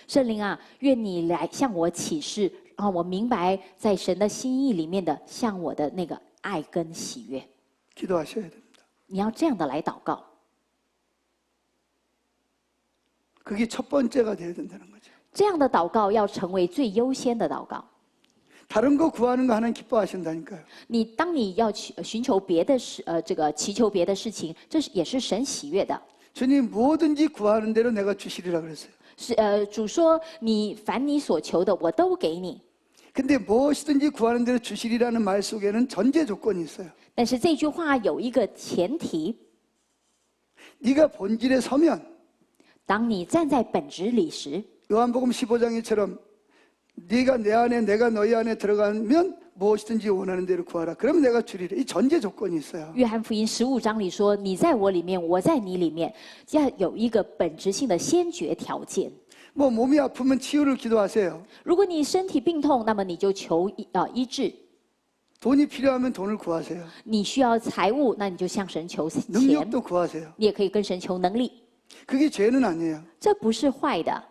圣灵啊，愿你来向我启示，让我明白在神的心意里面的向我的那个爱跟喜悦。 기도하셔야 됩니다. 你要这样的来祷告， 그게 첫 번째가 돼야 된다는 거죠. 这样的祷告要成为最优先的祷告。 다른 거 구하는 거 하나님 기뻐하신다니까요. 当你要寻求别的事，这个祈求别的事情，这也是神喜悦的。 주님 무엇든지 구하는 대로 내가 주시리라 그랬어요. 主说你凡你所求的，我都给你。 근데 무엇이든지 구하는 대로 주시리라는 말 속에는 전제 조건이 있어요. 但是这句话有一个前提， 네가 본질에 서면 当你站在本质里时， 요한복음 15장에처럼 네가 내 안에 내가 너희 안에 들어가면 무엇이든지 원하는 대로 구하라. 그러면 내가 주리라. 이 전제 조건이 있어요. 约翰福音15章里说：“你在我里面，我在你里面。”要有一个本质性的先决条件。 뭐 몸이 아프면 치유를 기도하세요. 如果你身体病痛，那么你就求医治； 돈이 필요하면 돈을 구하세요. 你需要财物，那你就向神求钱； 능력도 구하세요. 你也可以跟神求能力， 그게 죄는 아니에요. 这不是坏的。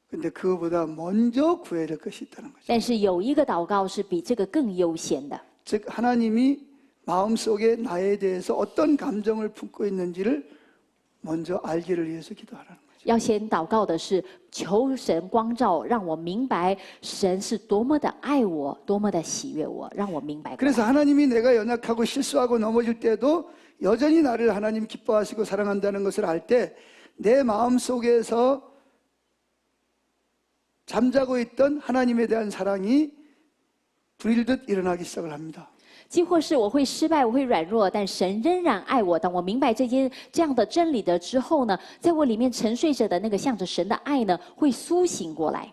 근데 그거보다 먼저 구해야 될 것이 있다는 거죠. 但是有一个祷告是比这个更优先的， 즉 하나님이 마음속에 나에 대해서 어떤 감정을 품고 있는지를 먼저 알기를 위해서 기도하라는 거예요. 要先祷告的是求神光照，让我明白神是多么的爱我，多么的喜悦我，让我明白过来。 그래서 하나님이 내가 연약하고 실수하고 넘어질 때도 여전히 나를 하나님 기뻐하시고 사랑한다는 것을 알 때 내 마음속에서 잠자고 있던 하나님에 대한 사랑이 불일듯 일어나기 시작을 합니다. 几或是我会失败，我会软弱，但神仍然爱我。当我明白这样的真理的之后呢，在我里面沉睡着的那个向着神的爱呢，会苏醒过来。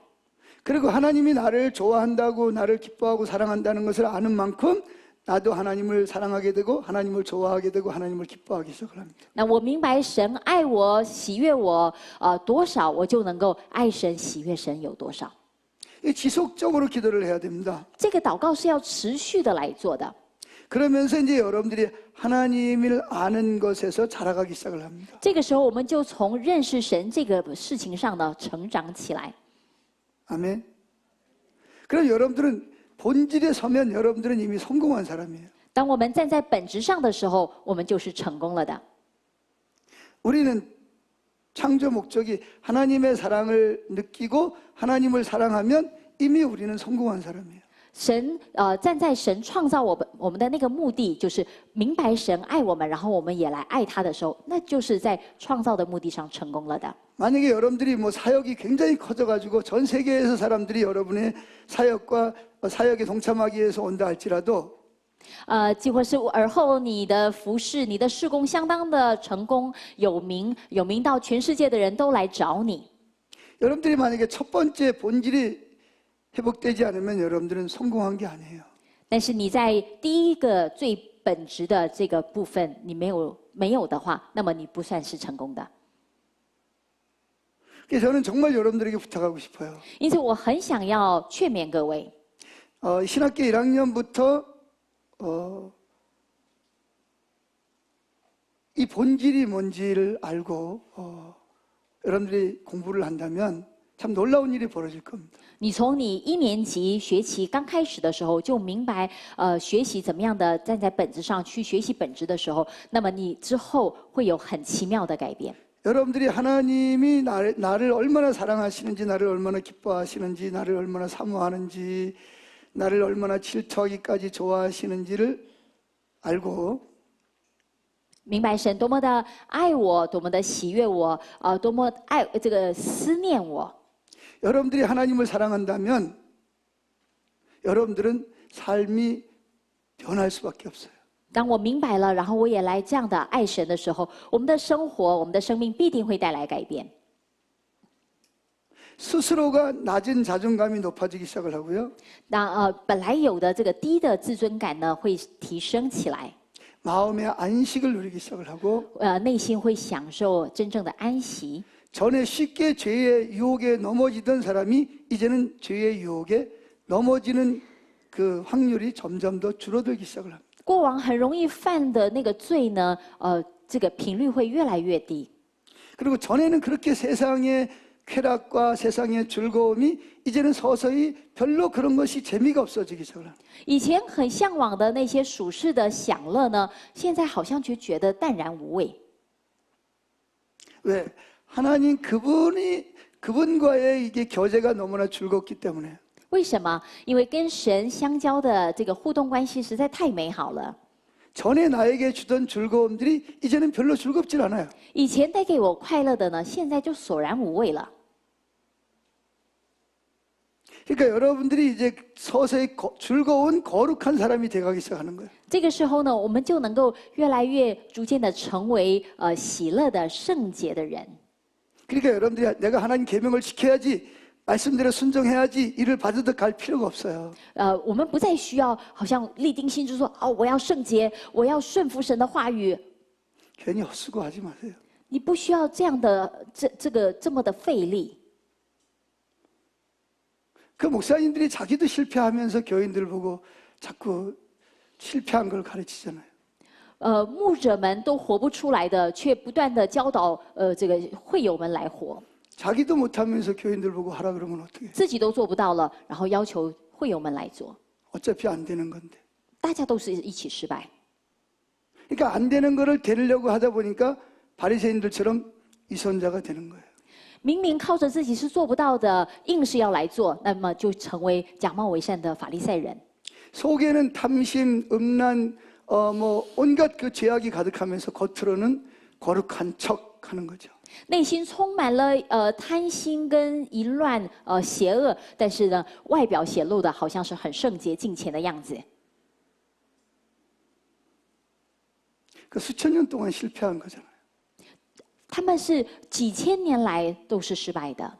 그리고 하나님이 나를 좋아한다고 나를 기뻐하고 사랑한다는 것을 아는 만큼 나도 하나님을 사랑하게 되고 하나님을 좋아하게 되고 하나님을 기뻐하기 시작을 합니다. 那我明白神爱我、喜悦我，多少，我就能够爱神、喜悦神有多少。 이 지속적으로 기도를 해야 됩니다. 这个祷告是要持续的来做的。 그러면서 이제 여러분들이 하나님을 아는 것에서 자라가기 시작을 합니다. 这个时候，我们就从认识神这个事情上呢成长起来。 아멘. 그럼 여러분들은 본질에 서면 여러분들은 이미 성공한 사람이에요. 当我们站在本质上的时候，我们就是成功了的。 우리는 창조 목적이 하나님의 사랑을 느끼고 하나님을 사랑하면 이미 우리는 성공한 사람이에요. 神站在神创造我们的那个目的，就是明白神爱我们，然后我们也来爱他的时候，那就是在创造的目的上成功了的。 만약에 여러분들이 뭐 사역이 굉장히 커져가지고 전 세계에서 사람들이 여러분의 사역에 동참하기 위해서 온다 할지라도 即或是而后你的服侍、你的事工相当的成功有名到全世界的人都来找你。 여러분들이 만약에 첫 번째 본질이 회복되지 않으면 여러분들은 성공한 게 아니에요. 但是你在第一个最本质的这个部分你没有的话，那么你不算是成功的。 그래서 저는 정말 여러분들에게 부탁하고 싶어요. 因此，我很想要劝勉各位， 신학교 1학년부터 이 본질이 뭔지를 알고 여러분들이 공부를 한다면 참 놀라운 일이 벌어질 겁니다. 你从你1年级学期刚开始的时候就明白，学习怎么样的站在本质上去学习本质的时候，那么你之后会有很奇妙的改变。 여러분들이 하나님이 나를 얼마나 사랑하시는지, 나를 얼마나 기뻐하시는지, 나를 얼마나 사모하는지, 나를 얼마나 질투하기까지 좋아하시는지를 알고 明白神多么的爱我，多么的喜悦我，多么爱这个思念我。 여러분들이 하나님을 사랑한다면 여러분들은 삶이 변할 수밖에 없어요. 当我明白了，然后我也来这样的爱神的时候，我们的生活、我们的生命必定会带来改变。 스스로가 낮은 자존감이 높아지기 시작을 하고요. 那本来有的这个低的自尊感呢，会提升起来， 마음의 안식을 누리기 시작을 하고 内心会享受真正的安息。 전에 쉽게 죄의 유혹에 넘어지던 사람이 이제는 죄의 유혹에 넘어지는 그 확률이 점점 더 줄어들기 시작을 합니다. 过往很容易犯的那个罪呢，这个频率会越来越低。 그리고 전에는 그렇게 세상의 쾌락과 세상의 즐거움이 이제는 서서히 별로 그런 것이 재미가 없어지기 시작을 합니다. 以前很向往的那些属世的享乐呢，现在好像就觉得淡然无味。 왜? 하나님 그분과의 이게 교제가 너무나 즐겁기 때문에. 为什么？因为跟神相交的这个互动关系实在太美好了。 전에 나에게 주던 즐거움들이 이제는 별로 즐겁질 않아요. 以前带给我快乐的呢，现在就索然无味了。 그러니까 여러분들이 이제 서서히 즐거운 거룩한 사람이 돼가기 시작하는 거예요. 这个时候呢，我们就能够越来越逐渐的成为喜乐的圣洁的人。 그러니까 여러분들이 내가 하나님 계명을 지켜야지, 말씀대로 순종해야지 일을 받으듯 갈 필요가 없어요. 我们不再需要好像立定心志说，我要圣洁，我要顺服神的话语。 괜히 헛수고하지 마세요. 你不需要这样的这么的费力。 그 목사님들이 자기도 실패하면서 교인들 보고 자꾸 실패한 걸 가르치잖아요. 牧者们都活不出来的，却不断的教导这个会友们来活。 자기도 못하면서 교인들 보고 하라 그러면 어떻게? 自己都做不到了，然后要求会友们来做， 어차피 안 되는 건데. 大家都是一起失败。 그러니까 안 되는 거를 되려고 하다 보니까 바리새인들처럼 이선자가 되는 거예요. 明明靠着自己是做不到的，硬是要来做，那么就成为假冒为善的法利赛人。 속에는 탐심, 음란, 뭐 온갖 그 죄악이 가득하면서 겉으로는 거룩한 척하는 거죠. 内心充满了贪心跟淫乱邪恶，但是呢，外表显露的好像是很圣洁敬虔的样子。 그 수천 년 동안 실패한 거잖아요. 他们是几千年来都是失败的，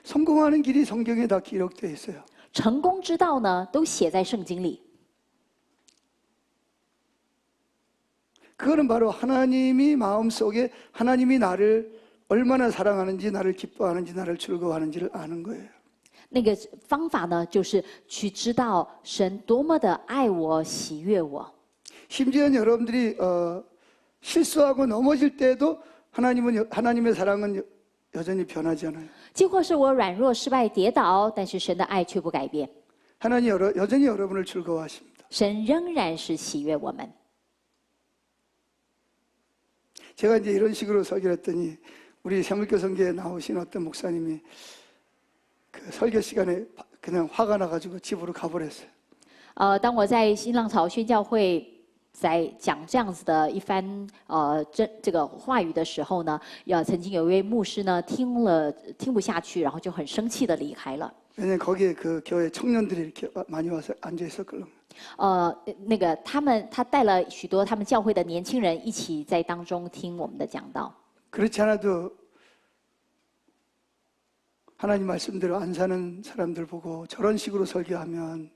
성공하는 길이 성경에 다 기록되어 있어요. 成功之道呢都写在圣经里。 그거는 바로 하나님이 마음속에 하나님이 나를 얼마나 사랑하는지, 나를 기뻐하는지, 나를 즐거워하는지를 아는 거예요. 那个方法呢，就是去知道神多么的爱我、喜悦我。 심지어 여러분들이 실수하고 넘어질 때도 하나님의 사랑은 여전히 변하지 않아요. 几乎是我软弱、失败、跌倒，但是神的爱却不改变。 하나님 여전히 여러분을 즐거워하십니다. 神仍然是喜悦我们。 제가 이제 이런 식으로 설교를 했더니 우리 새물교 성교에 나오신 어떤 목사님이 그 설교 시간에 그냥 화가 나가지고 집으로 가버렸어요. 当我在新浪潮宣教会在讲这样子的一番这个话语的时候呢，曾经有一位牧师呢听不下去，然后就很生气的离开了。 왜냐면 거기에 그 교회 청년들이 이렇게 많이 와서 앉아 있었거든요. 那个他带了许多他们教会的年轻人一起在当中听我们的讲道。 그렇지 않아도 하나님 말씀대로 안 사는 사람들 보고 저런 식으로 설교하면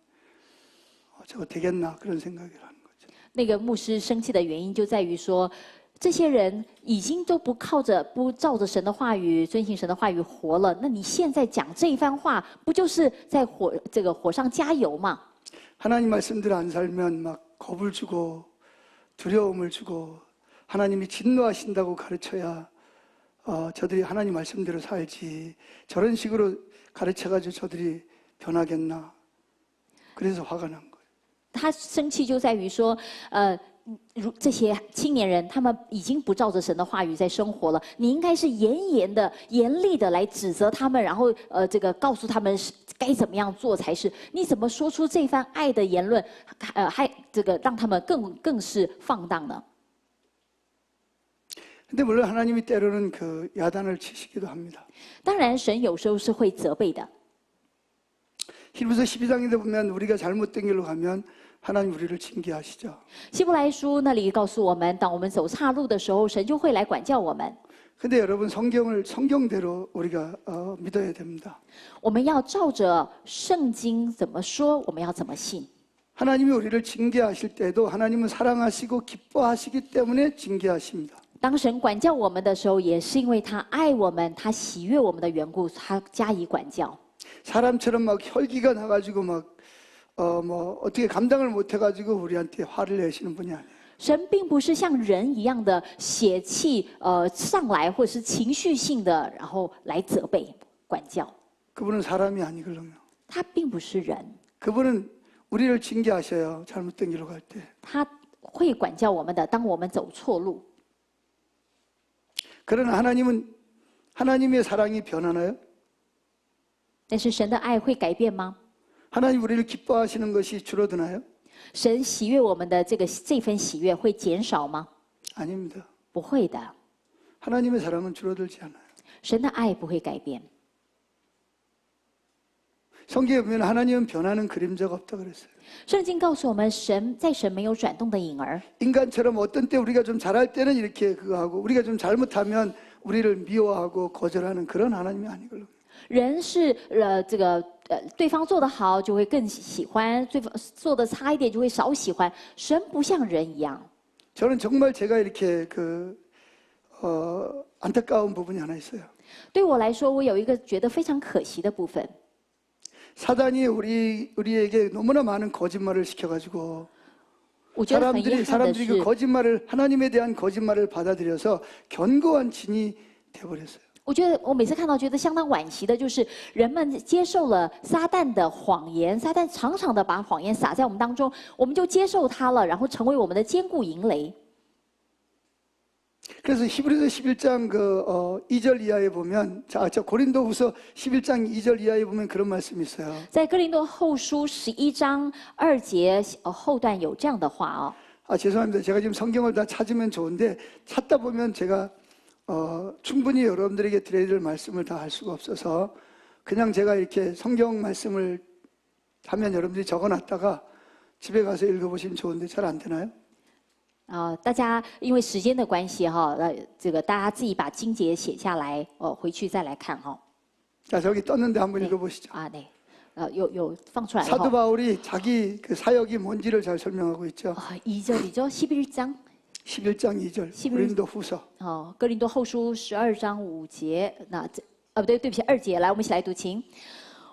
저거 되겠나 그런 생각을 하는 거죠. 那个牧师生气的原因就在于说，这些人已经都不照着神的话语、遵行神的话语活了，那你现在讲这一番话，不就是在火上加油吗？ 하나님 말씀대로 안 살면 막 겁을 주고 두려움을 주고 하나님이 진노하신다고 가르쳐야 저들이 하나님 말씀대로 살지 저런 식으로 가르쳐가지고 저들이 변하겠나 그래서 화가 난 거예요. 他生气就在于说，这些青年人他们已经不照着神的话语在生活了，你应该是严厉的来指责他们，然后这个告诉他们该怎么样做才是。你怎么说出这番爱的言论，还这个让他们更是放荡呢？ 근데 물론 하나님이 때로는 그 야단을 치시기도 합니다. 当然，神有时候是会责备的。 히브리서 12장인데 보면 우리가 잘못된 길로 가면 하나님 우리를 징계하시죠. 希伯来书那里告诉我们，当我们走岔路的时候，神就会来管教我们。 근데 여러분 성경대로 우리가 믿어야 됩니다. 我们要照着圣经怎么说，我们要怎么信。 하나님이 우리를 징계하실 때도 하나님은 사랑하시고 기뻐하시기 때문에 징계하십니다. 当神管教我们的时候，也是因为他爱我们，他喜悦我们的缘故，他加以管教。 사람처럼 막 혈기가 나가지고 뭐 어떻게 감당을 못해가지고 우리한테 화를 내시는 분이 아니에요. 神并不是像人一样的血气上来，或者是情绪性的，然后来责备管教。 그분은 사람이 아니거든요. 他并不是人， 그분은 우리를 징계하셔요. 잘못된 길로 갈 때. 他会管教我们的。当我们走错路， 그러나 하나님의 사랑이 변하나요? 但是神的爱会改变吗？ 하나님 우리를 기뻐하시는 것이 줄어드나요? 神喜悦我们的这份喜悦会减少吗？ 아닙니다. 不会的， 하나님의 사랑은 줄어들지 않아요. 神的爱不会改变。 성경에 보면 하나님은 변하는 그림자가 없다 그랬어요. 圣经告诉我们，神没有转动的影儿。 인간처럼 어떤 때 우리가 좀 잘할 때는 이렇게 그거 하고 우리가 좀 잘못하면 우리를 미워하고 거절하는 그런 하나님이 아니거든요. 人是对方做得好就会更喜欢，对方做得差一点就会少喜欢。神不像人一样。 저는 정말 제가 이렇게 안타까운 부분이 하나 있어요. 对我来说，我有一个觉得非常可惜的部分。 사단이 우리에게 너무나 많은 거짓말을 시켜가지고 我觉得很遗憾的 사람들이 그 是， 거짓말을 하나님에 대한 거짓말을 받아들여서 견고한 진이 되어버렸어요. 我觉得我每次看到觉得相当惋惜的，就是人们接受了撒旦的谎言，撒旦常常的把谎言撒在我们当中，我们就接受它了，然后成为我们的坚固营垒。 그래서 히브리서 11장 2절 이하에 보면, 저 고린도후서 11장 2절 이하에 보면 그런 말씀이 있어요. 在哥林多后书11章2节后段有这样的话哦。 죄송합니다. 제가 지금 성경을 다 찾으면 좋은데 찾다 보면 제가 충분히 여러분들에게 드려야 될 말씀을 다 할 수가 없어서 그냥 제가 이렇게 성경 말씀을 하면 여러분들이 적어놨다가 집에 가서 읽어보시면 좋은데 잘 안 되나요? 大家因为时间的关系哈，这个大家自己把经节写下来，回去再来看哈。 자, 저기 떴는데 한번 읽어보시죠. 네，有放出来了 사도 哈。 바울이 자기 그 사역이 뭔지를 잘 설명하고 있죠. 2절이죠. 11장. 11장 2절 고린도 후서. 哥林多后书12章5节，不对，对不起，2节，来，我们一起来读经。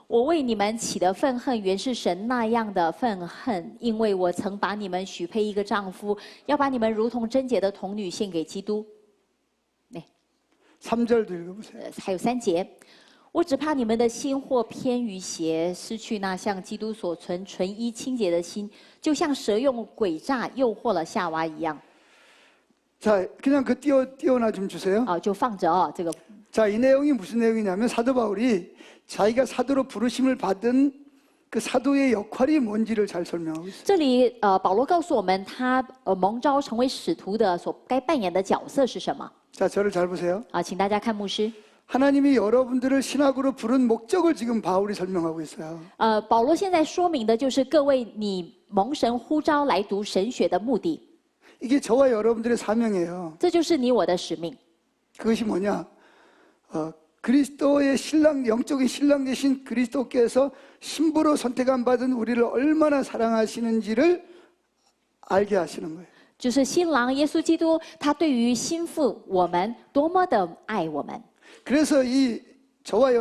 我为你们起的愤恨，原是神那样的愤恨，因为我曾把你们许配一个丈夫，要把你们如同贞洁的童女献给基督。 3절도 읽어보세요. 还有3节，我只怕你们的心或偏于邪，失去那像基督所存纯一清洁的心，就像蛇用诡诈诱惑了夏娃一样。 자, 그냥 그 띄워놔 좀 주세요. 就放着这个。 자, 이 내용이 무슨 내용이냐면 사도 바울이 자기가 사도로 부르심을 받은 그 사도의 역할이 뭔지를 잘 설명하고 있어요. 这里保罗告诉我们，他蒙召成为使徒的所该扮演的角色是什么？ 자, 저를 잘 보세요. 请大家看牧师。 하나님이 여러분들을 신학으로 부른 목적을 지금 바울이 설명하고 있어요. 保罗现在说明的就是各位你蒙神呼召来读神学的目的， 이게 저와 여러분들의 사명이에요. 这就是你我的使命。 그것이 뭐냐? 그리스도의 신랑, 영적인 신랑 되신 그리스도께서 신부로 선택한 받은 우리를 얼마나 사랑하시는지를 알게 하시는 거예요. 就是新郎耶稣基督，他对于心腹我们多么的爱我们。 그래서 저와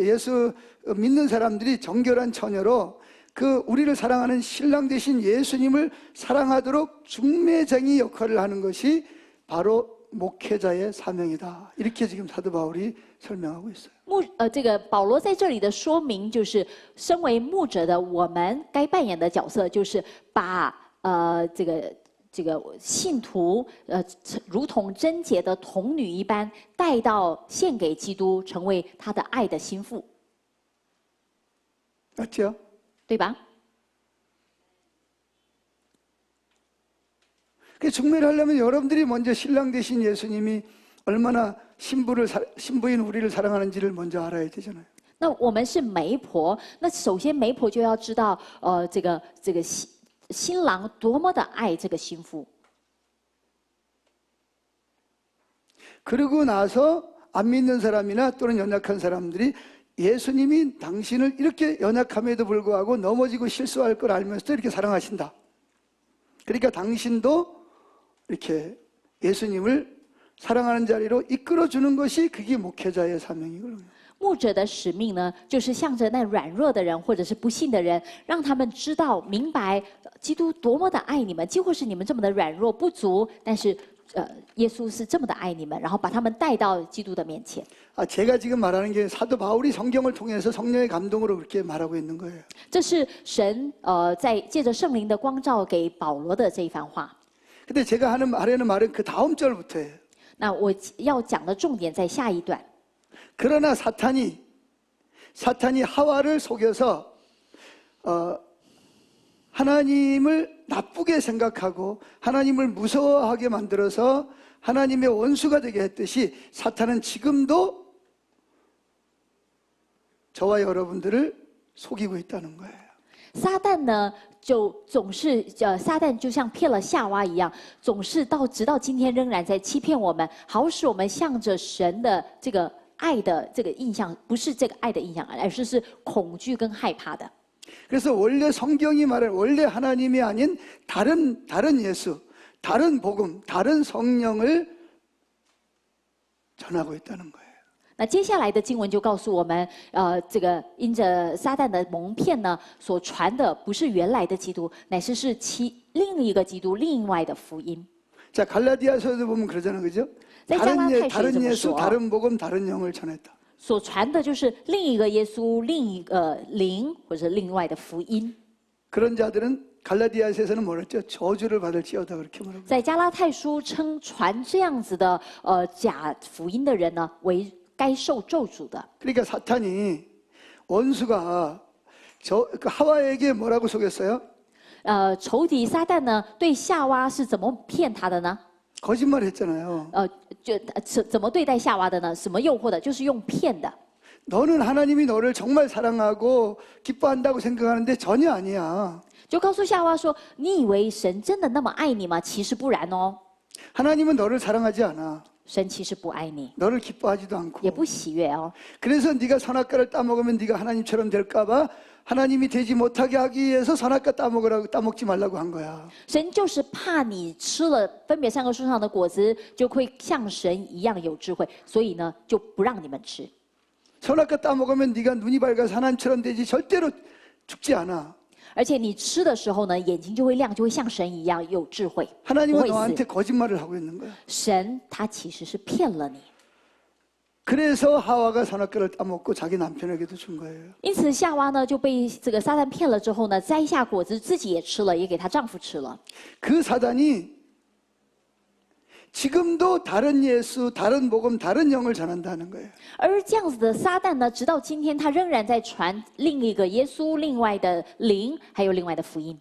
예수 믿는 사람들이 정결한 처녀로 그 우리를 사랑하는 신랑 되신 예수님을 사랑하도록 중매장이 역할을 하는 것이 바로 목회자의 사명이다. 이렇게 지금 사도 바울이 설명하고 있어요. 这个保罗在这里的说明就是，身为牧者的我们该扮演的角色，就是把这个信徒如同贞洁的童女一般带到献给基督，成为他的爱的心腹， 맞죠? 对吧？ 그 중매를 하려면 여러분들이 먼저 신랑 되신 예수님이 얼마나 신부인 우리를 사랑하는지를 먼저 알아야 되잖아요. 那我们是媒婆，那首先媒婆就要知道，这个新郎多么的爱这个新妇。 그러고 나서 안 믿는 사람이나 또는 연약한 사람들이 예수님이 당신을 이렇게 연약함에도 불구하고 넘어지고 실수할 걸 알면서도 이렇게 사랑하신다. 그러니까 당신도 이렇게 예수님을 사랑하는 자리로 이끌어주는 것이 그게 목회자의 사명이거든요. 牧者的使命呢，就是向着那软弱的人或者是不信的人，让他们知道明白基督多么的爱你们，几乎是你们这么的软弱不足，但是耶稣是这么的爱你们，然后把他们带到基督的面前。 제가 지금 말하는 게 사도 바울이 성경을 통해서 성령의 감동으로 그렇게 말하고 있는 거예요. 这是神在借着圣灵的光照给保罗的这一番话。 근데 제가 하려는 말은 그 다음 절부터예요. 那我要讲的重点在下一段。 그러나 사탄이 하와를 속여서 하나님을 나쁘게 생각하고 하나님을 무서워하게 만들어서 하나님의 원수가 되게 했듯이 사탄은 지금도 저와 여러분들을 속이고 있다는 거예요. 撒旦呢，撒旦就像骗了夏娃一样，总是直到今天仍然在欺骗我们，好使我们向着神的这个爱的这个印象，不是这个爱的印象，而是恐惧跟害怕的。 그래서 원래 성경이 말하는 원래 하나님이 아닌 다른 예수, 다른 복음, 다른 성령을 전하고 있다는 거예요. 那接下来的经文就告诉我们，这个因着撒旦的蒙骗呢，所传的不是原来的基督，乃是另一个基督，另外的福音。 자, 갈라디아서도 보면 그러잖아요, 그죠? 다른 예수, 다른 복음, 다른 영을 전했다. 所传的就是另一个耶稣，另一个灵，或者另外的福音。 그런 자들은 갈라디아서에서는 뭐랬죠? 저주를 받을지어다 그렇게 말하고. 在加拉太书称传这样子的假福音的人呢，为该受咒诅的。 그러니까 사탄이 원수가 그 하와에게 뭐라고 속였어요? 仇敌撒旦呢，对夏娃是怎么骗他的呢？ 거짓말했잖아요. 怎么对待夏娃的呢？什么诱惑的？就是用骗的。 너는 하나님이 너를 정말 사랑하고 기뻐한다고 생각하는데 전혀 아니야. 就告诉夏娃说：“你以为神真的那么爱你吗？其实不然哦， 하나님은 너를 사랑하지 않아. 神其实不爱你， 너를 기뻐하지도 也 않고. 不喜悦哦。 그래서 네가 선악과를 따먹으면 네가 하나님처럼 될까 봐 하나님이 되지 못하게 하기 위해서 선악과 따먹지 말라고 한 거야. 神就是怕你吃了分别善恶树上的果子，就会像神一样有智慧，所以呢，就不让你们吃。 선악과 따먹으면 네가 눈이 밝아서 하나님처럼 되지 절대로 죽지 않아. 而且你吃的时候呢，眼睛就会亮，就会像神一样有智慧，不 하나님은 会 너한테 死。 거짓말을 하고 있는 거야. 神他其实是骗了你， 그래서 하와가 선악과를 따먹고 자기 남편에게도 준 거예요. 因此夏娃呢就被这个撒旦骗了之后呢，摘下果子自己也吃了，也给她丈夫吃了。 그 사단이 지금도 다른 예수, 다른 복음, 다른 영을 전한다는 거예요. 而这样子的撒旦呢，直到今天他仍然在传另一个耶稣、另外的灵，还有另外的福音。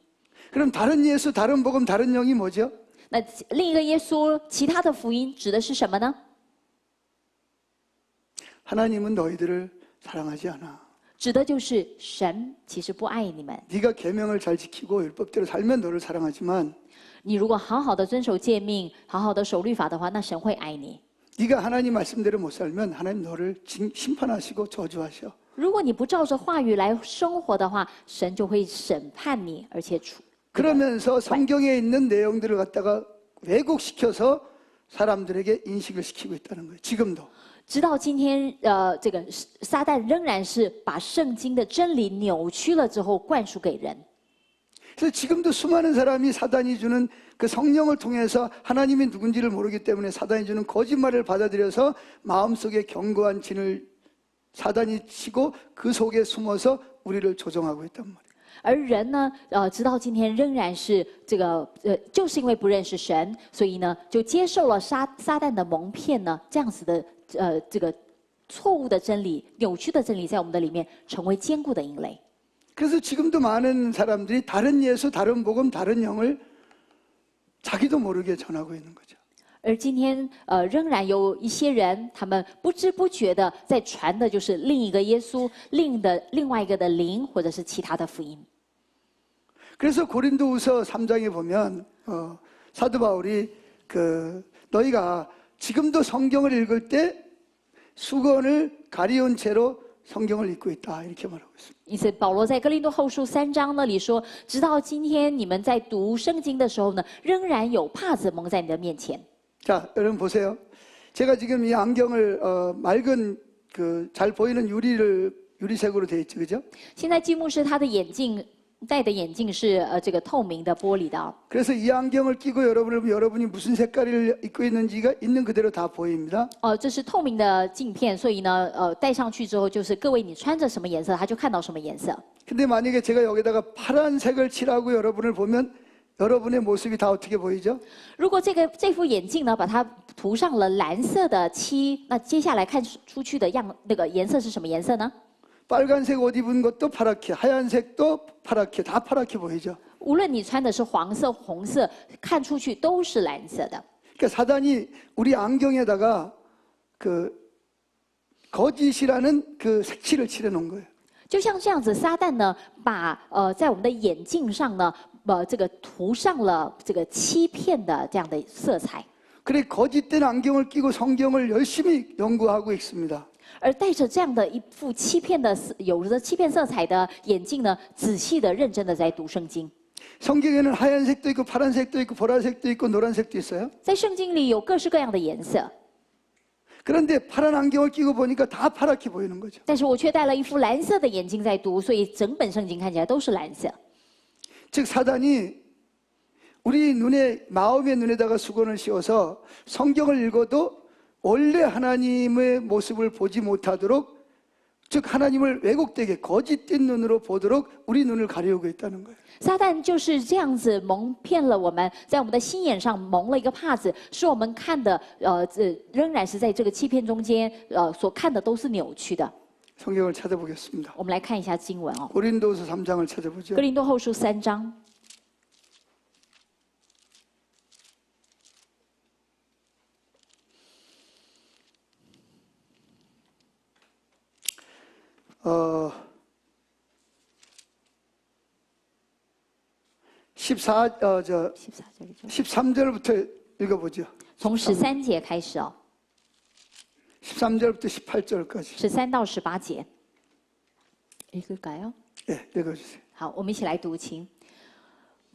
그럼 다른 예수, 다른 복음, 다른 영이 뭐죠? 那另一个耶稣，其他的福音指的是什么呢？ 하나님은 너희들을 사랑하지 않아. 指的就是神其实不爱你们。 네가 계명을 잘 지키고 율법대로 살면 너를 사랑하지만 你如果好好的遵守诫命，好好的守律法的话，那神会爱你。 네가 하나님 말씀대로 못 살면 하나님 너를 심판하시고 저주하셔. 如果你不照着话语来生活的话，神就会审判你，而且处。 그러면서 성경에 있는 내용들을 갖다가 왜곡시켜서 사람들에게 인식을 시키고 있다는 거예요. 지금도. 直到今天，这个撒旦仍然是把圣经的真理扭曲了之后灌输给人。 그래서 지금도 수많은 사람이 사단이 주는 그 성령을 통해서 하나님이 누군지를 모르기 때문에 사단이 주는 거짓말을 받아들여서 마음속에 견고한 진을 사단이 치고 그 속에 숨어서 우리를 조종하고 있단 말이에요. 而人呢，直到今天仍然是这个，就是因为不认识神，所以呢，就接受了撒旦的蒙骗呢，这样子的，这个错误的真理、扭曲的真理，在我们的里面成为坚固的营垒。 그래서 지금도 많은 사람들이 다른 예수, 다른 복음, 다른 영을 자기도 모르게 전하고 있는 거죠. 而今天，仍然有一些人，他们不知不觉的在传的就是另一个耶稣、另外一个的灵，或者是其他的福音。 그래서 고린도후서 3장에 보면 사도 바울이 너희가 지금도 성경을 읽을 때 수건을 가리운 채로 성경을 읽고 있다 이렇게 말하고 있습니다. 因此，保罗在哥林多后书3章那里说：“直到今天，你们在读圣经的时候呢，仍然有帕子蒙在你的面前。” 자, 여러분 보세요. 제가 지금 이 안경을 맑은 잘 보이는 유리색으로 되어 있죠, 그죠? 现在季牧师他的眼镜戴的眼镜是这个透明的玻璃的。 그래서 이 안경을 끼고 여러분이 무슨 색깔을 입고 있는지가 있는 그대로 다 보입니다. 这是透明的镜片，所以呢，戴上去之后，就是各位你穿着什么颜色，他就看到什么颜色。 근데 만약에 제가 여기다가 파란색을 칠하고 여러분을 보면 여러분의 모습이 다 어떻게 보이죠? 如果这副眼镜呢，把它涂上了蓝色的漆，那接下来看出去的那个颜色是什么颜色呢？ 빨간색 옷 입은 것도 파랗게, 하얀색도 파랗게, 다 파랗게 보이죠. 无论你穿的是黄色、红色，看出去都是蓝色的。 그러니까 사단이 우리 안경에다가 거짓이라는 그 색칠을 칠해 놓은 거예요. 就像这样子，撒旦呢，把在我们的眼镜上呢，这个涂上了这个欺骗的这样的色彩。 그래 거짓된 안경을 끼고 성경을 열심히 연구하고 있습니다. 而戴着这样的一副有着欺骗色彩的眼镜呢，仔细的、认真的在读圣经。 성경에는 하얀색도 있고 파란색도 있고 보라색도 있고 노란색도 있어요. 在圣经里有各式各样的颜色， 그런데 파란 안경을 끼고 보니까 다 파랗게 보이는 거죠. 但是我却戴了一副蓝色的眼镜在读，所以整本圣经看起来都是蓝色。 즉 사단이 우리 마음의 눈에다가 수건을 씌워서 성경을 읽어도 원래 하나님의 모습을 보지 못하도록 즉 하나님을 왜곡되게 거짓된 눈으로 보도록 우리 눈을 가리우고 있다는 거예요. 撒旦就是这样子蒙骗了我们，在我们的心眼上蒙了一个帕子，使我们看的仍然是在这个欺骗中间，所看的都是扭曲的。 성경을 찾아보겠습니다. 我们来看一下经文哦， 고린도서 3장을 찾아보죠. 哥林多后书3章。 14절이죠. 13절부터 읽어보죠. 从13节开始哦， 13절부터 18절까지. 13到18节。읽을까요? 예, 읽어주세요. 好，我们一起来读经。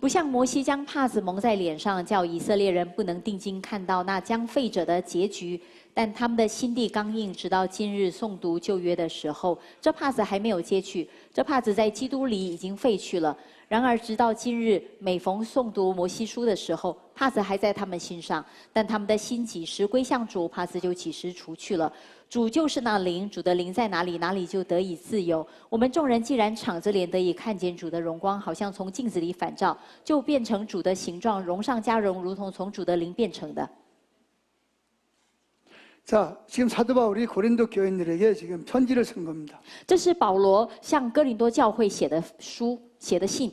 不像摩西将帕子蒙在脸上，叫以色列人不能定睛看到那将废者的结局，但他们的心地刚硬，直到今日诵读旧约的时候，这帕子还没有揭去。这帕子在基督里已经废去了。然而直到今日，每逢诵读摩西书的时候，帕子还在他们心上，但他们的心几时归向主，帕子就几时除去了。 主就是那灵，主的灵在哪里，哪里就得以自由。我们众人既然敞着脸得以看见主的荣光，好像从镜子里反照，就变成主的形状，荣上加荣，如同从主的灵变成的。 자, 지금 사도 바울이 고린도 교인들에게 지금 편지를 쓴 겁니다. 这是保罗向哥林多教会写的书，写的信，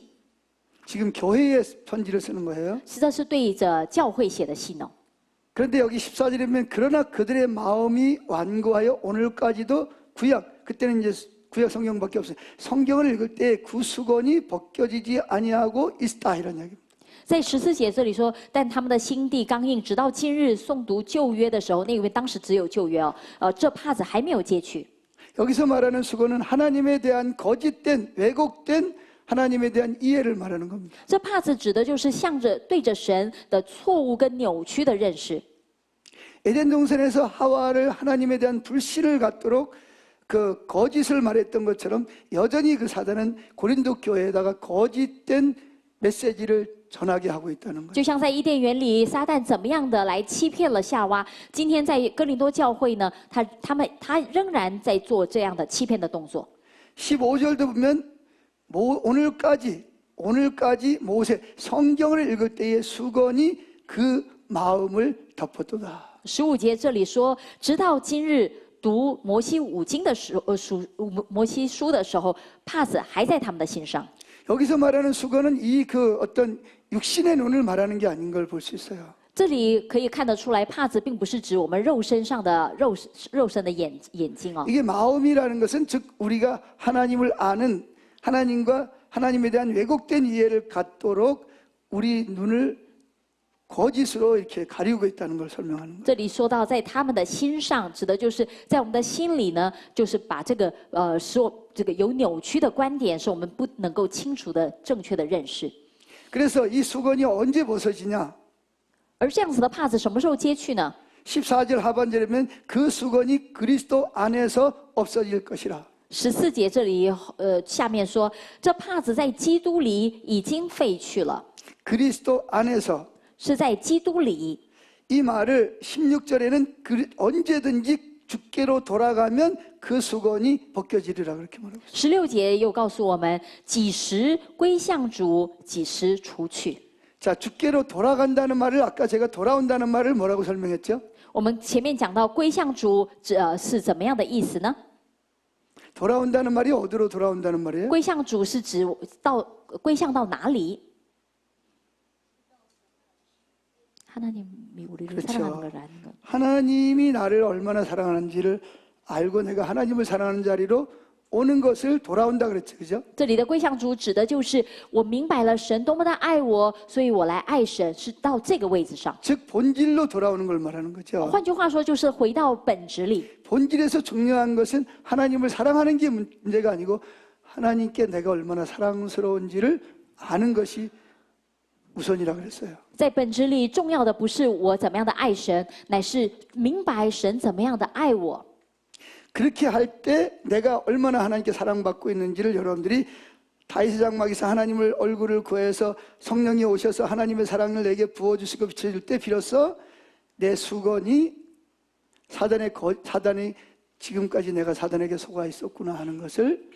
지금 교회에 편지를 쓰는 거예요. 这是对着教会写的信哦。 그런데 여기 14절에 보면 그러나 그들의 마음이 완고하여 오늘까지도 구약, 그때는 이제 구약 성경밖에 없어요. 성경을 읽을 때 그 수건이 벗겨지지 아니하고 있다 이런 이야기입니다. 在14节这里说，但他们的心地刚硬，直到今日诵读旧约的时候，那因为当时只有旧约哦，这帕子还没有揭去。 여기서 말하는 수건은 하나님에 대한 거짓된 왜곡된 하나님에 대한 이해를 말하는 겁니다. 这帕子指的就是向着对着神的错误跟扭曲的认识。 에덴 동산에서 하와를 하나님에 대한 불신을 갖도록 그 거짓을 말했던 것처럼 여전히 그 사단은 고린도 교회에다가 거짓된 메시지를 전하게 하고 있다는 거예요. 就像在伊甸园里，撒旦怎么样的来欺骗了夏娃，今天在哥林多教会呢，他仍然在做这样的欺骗的动作。 15절도 보면 오늘까지 모세 성경을 읽을 때의 수건이 그 마음을 덮었도다. 15节这里说，直到今日读摩西五经的摩西书的时候，帕子还在他们的心上。 여기서 말하는 수건은 이 그 어떤 육신의 눈을 말하는 게 아닌 걸 볼 수 있어요. 这里可以看得出来，帕子并不是指我们肉身上的肉身的眼睛哦。 이게 마음이라는 것은 즉 우리가 하나님을 아는 하나님과 하나님에 대한 왜곡된 이해를 갖도록 우리 눈을 거짓으로 이렇게 가리우고 있다는 걸 설명하는 거예요. 这里说到在他们的心上，指的就是在我们的心里呢，就是把这个使我这个有扭曲的观点，是我们不能够清楚的正确的认识。 그래서 이 수건이 언제 벗어지냐? 而这样子的帕子什么时候揭去呢？ 14절 하반절에 보면 그 수건이 그리스도 안에서 없어질 것이라. 14节这里下面说，这帕子在基督里已经废去了， 그리스도 안에서 是在基督里。 이 말을 16절에는 언제든지 주께로 돌아가면 그 수건이 벗겨지리라 그렇게 말하고 있어요. 16节又告诉我们，几时归向主，几时除去。 자, 주께로 돌아간다는 말을 아까 제가 돌아온다는 말을 뭐라고 설명했죠? 我们前面讲到归向主，是怎么样的意思呢？ 돌아온다는 말이 어디로 돌아온다는 말이에요? 归向主是指归向到哪里？ 하나님이 우리를 그렇죠. 사랑하는 거라는 것. 하나님이 나를 얼마나 사랑하는지를 알고 내가 하나님을 사랑하는 자리로 오는 것을 돌아온다 그랬죠. 그죠? 这里的归向主指的就是我明白了神多么的爱我，所以我来爱神，是到这个位置上。 즉 본질로 돌아오는 걸 말하는 거죠. 换句话说，就是回到本质里。 본질에서 중요한 것은 하나님을 사랑하는 게 문제가 아니고 하나님께 내가 얼마나 사랑스러운지를 아는 것이 우선이라 그랬어요. 在本质里，重要的不是我怎么样的爱神，乃是明白神怎么样的爱我。 그렇게 할 때 내가 얼마나 하나님께 사랑받고 있는지를 여러분들이 다윗의 장막에서 하나님을 얼굴을 구해서 성령이 오셔서 하나님의 사랑을 내게 부어주시고 비춰줄 때 비로소 내 수건이 사단의 지금까지 내가 사단에게 속아 있었구나 하는 것을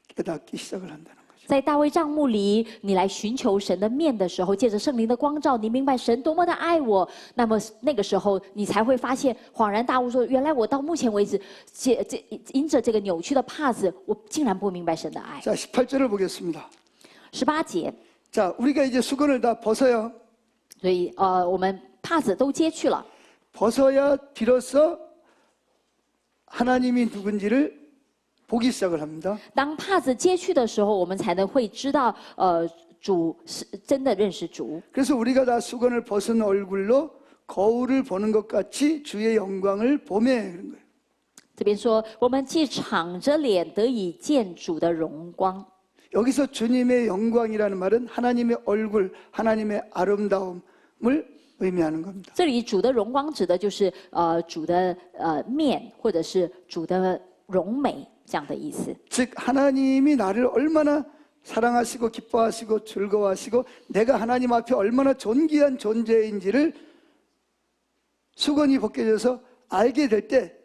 깨닫기 시작을 한다는 거죠. 在大卫帐幕里，你来寻求神的面的时候，借着圣灵的光照，你明白神多么的爱我。那么那个时候，你才会发现，恍然大悟说：原来我到目前为止，因着这个扭曲的帕子，我竟然不明白神的爱。 자, 18절을 보겠습니다. 18节， 자, 우리가 이제 수건을 다 벗어요. 所以我们帕子都揭去了， 벗어야 비로소 하나님이 누군지를 보기 시작을 합니다. 当帕子揭去的时候，我们才能会知道，主是真的认识主。 그래서 우리가 다 수건을 벗은 얼굴로 거울을 보는 것 같이 주의 영광을 보매 그런 거예요. 这边说，我们既敞着脸得以见主的荣光。 여기서 주님의 영광이라는 말은 하나님의 얼굴, 하나님의 아름다움을 의미하는 겁니다. 这里主的荣光指的就是主的面，或者是主的荣美这样的意思。 즉 하나님이 나를 얼마나 사랑하시고 기뻐하시고 즐거워하시고 내가 하나님 앞에 얼마나 존귀한 존재인지를 수건이 벗겨져서 알게 될 때,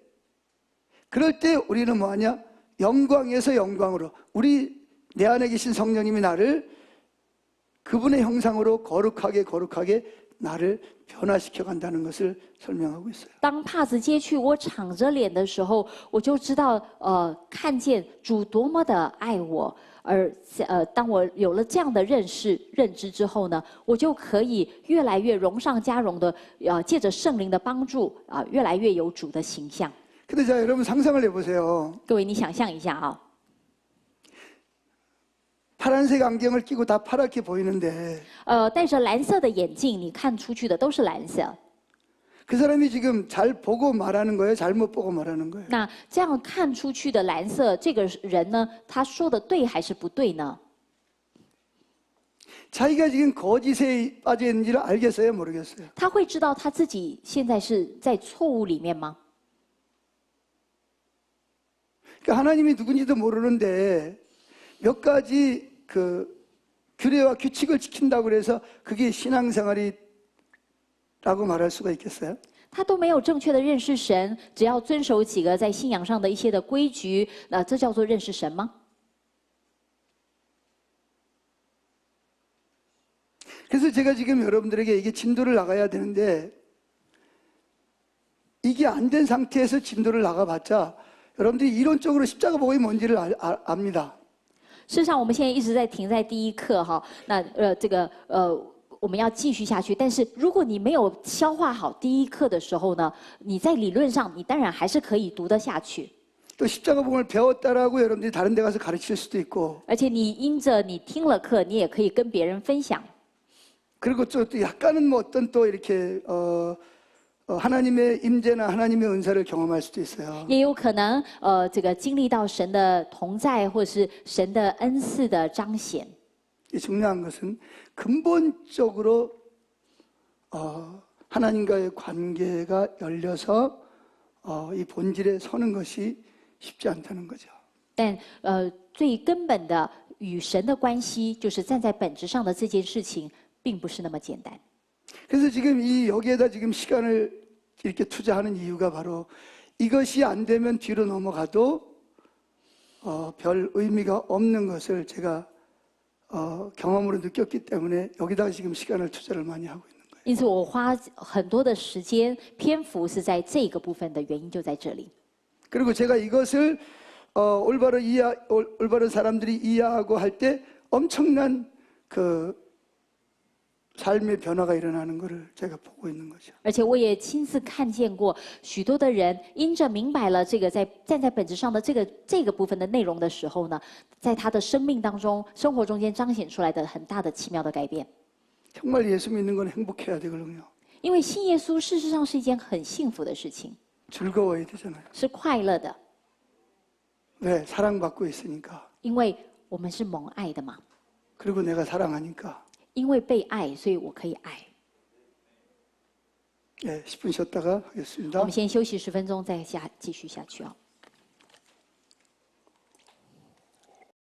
그럴 때 우리는 뭐하냐? 영광에서 영광으로, 내 안에 계신 성령님이 나를 그분의 형상으로 거룩하게 나를 변화시켜 간다는 것을 설명하고 있어요. 当帕子揭去，我敞着脸的时候，我就知道看见主多么的爱我。而当我有了这样的认知之后呢，我就可以越来越荣上加荣的借着圣灵的帮助越来越有主的形象。 근데 자, 여러분 상상을 해보세요. 各位，你想象一下啊。 파란색 안경을 끼고 다 파랗게 보이는데 戴着蓝色的眼镜，你看出去的都是蓝色。 그 사람이 지금 잘 보고 말하는 거예요? 잘못 보고 말하는 거예요? 那这样看出去的蓝色，这个人呢，他说的对还是不对呢？ 자기가 지금 거짓에 빠져 있는지를 알겠어요? 모르겠어요? 他会知道他自己现在是在错误里面吗？ 그러니까 하나님이 누군지도 모르는데 몇 가지 그 규례와 규칙을 지킨다고 해서 그게 신앙생활이라고 말할 수가 있겠어요? 他都没有正确的认识神，只要遵守几个在信仰上的一些的规矩，那这叫做认识神吗？ 그래서 제가 지금 여러분들에게 이게 진도를 나가야 되는데 이게 안 된 상태에서 진도를 나가봤자 여러분들이 이론적으로 십자가 복음이 뭔지를 압니다. 事实上，我们现在一直在停在第一课哈，那我们要继续下去。但是如果你没有消化好第一课的时候呢，你在理论上你当然还是可以读得下去。 또 십자가 복음을 배웠다라고 여러분들이 다른 데 가서 가르칠 수도 있고. 而且你因着你听了课，你也可以跟别人分享。 그리고 또 약간은 뭐 어떤 또 이렇게 하나님의 임재나 하나님의 은사를 경험할 수도 있어요. 也有可能这个经历到神的同在，或是神的恩赐的彰显。 이 중요한 것은 근본적으로 하나님과의 관계가 열려서 이 본질에 서는 것이 쉽지 않다는 거죠. 但最根本的与神的关系，就是站在本质上的这件事情，并不是那么简单。 그래서 지금 여기에다 지금 시간을 이렇게 투자하는 이유가 바로 이것이 안 되면 뒤로 넘어가도 별 의미가 없는 것을 제가 경험으로 느꼈기 때문에 여기다가 지금 시간을 투자를 많이 하고 있는 거예요. 因此，我花很多的时间篇幅是在这个部分的原因就在这里。 그리고 제가 이것을 올바른 사람들이 이해하고 할 때 엄청난 그 삶의 변화가 일어나는 것을 제가 보고 있는 거죠. 而且我也亲自看见过许多的人，因着明白了这个站在本质上的这个部分的内容的时候呢，在他的生命当中、生活中间彰显出来的很大的奇妙的改变。 정말 예수 믿는 건 행복해야 되거든요. 因为信耶稣事实上是一件很幸福的事情， 즐거워야 되잖아요. 是快乐的， 왜? 사랑받고 있으니까. 因为我们是蒙爱的嘛。 그리고 내가 사랑하니까. 因为被爱，所以我可以爱。 네, 10분 쉬었다가 我 하겠습니다. 们先休息10分钟，再继续下去啊。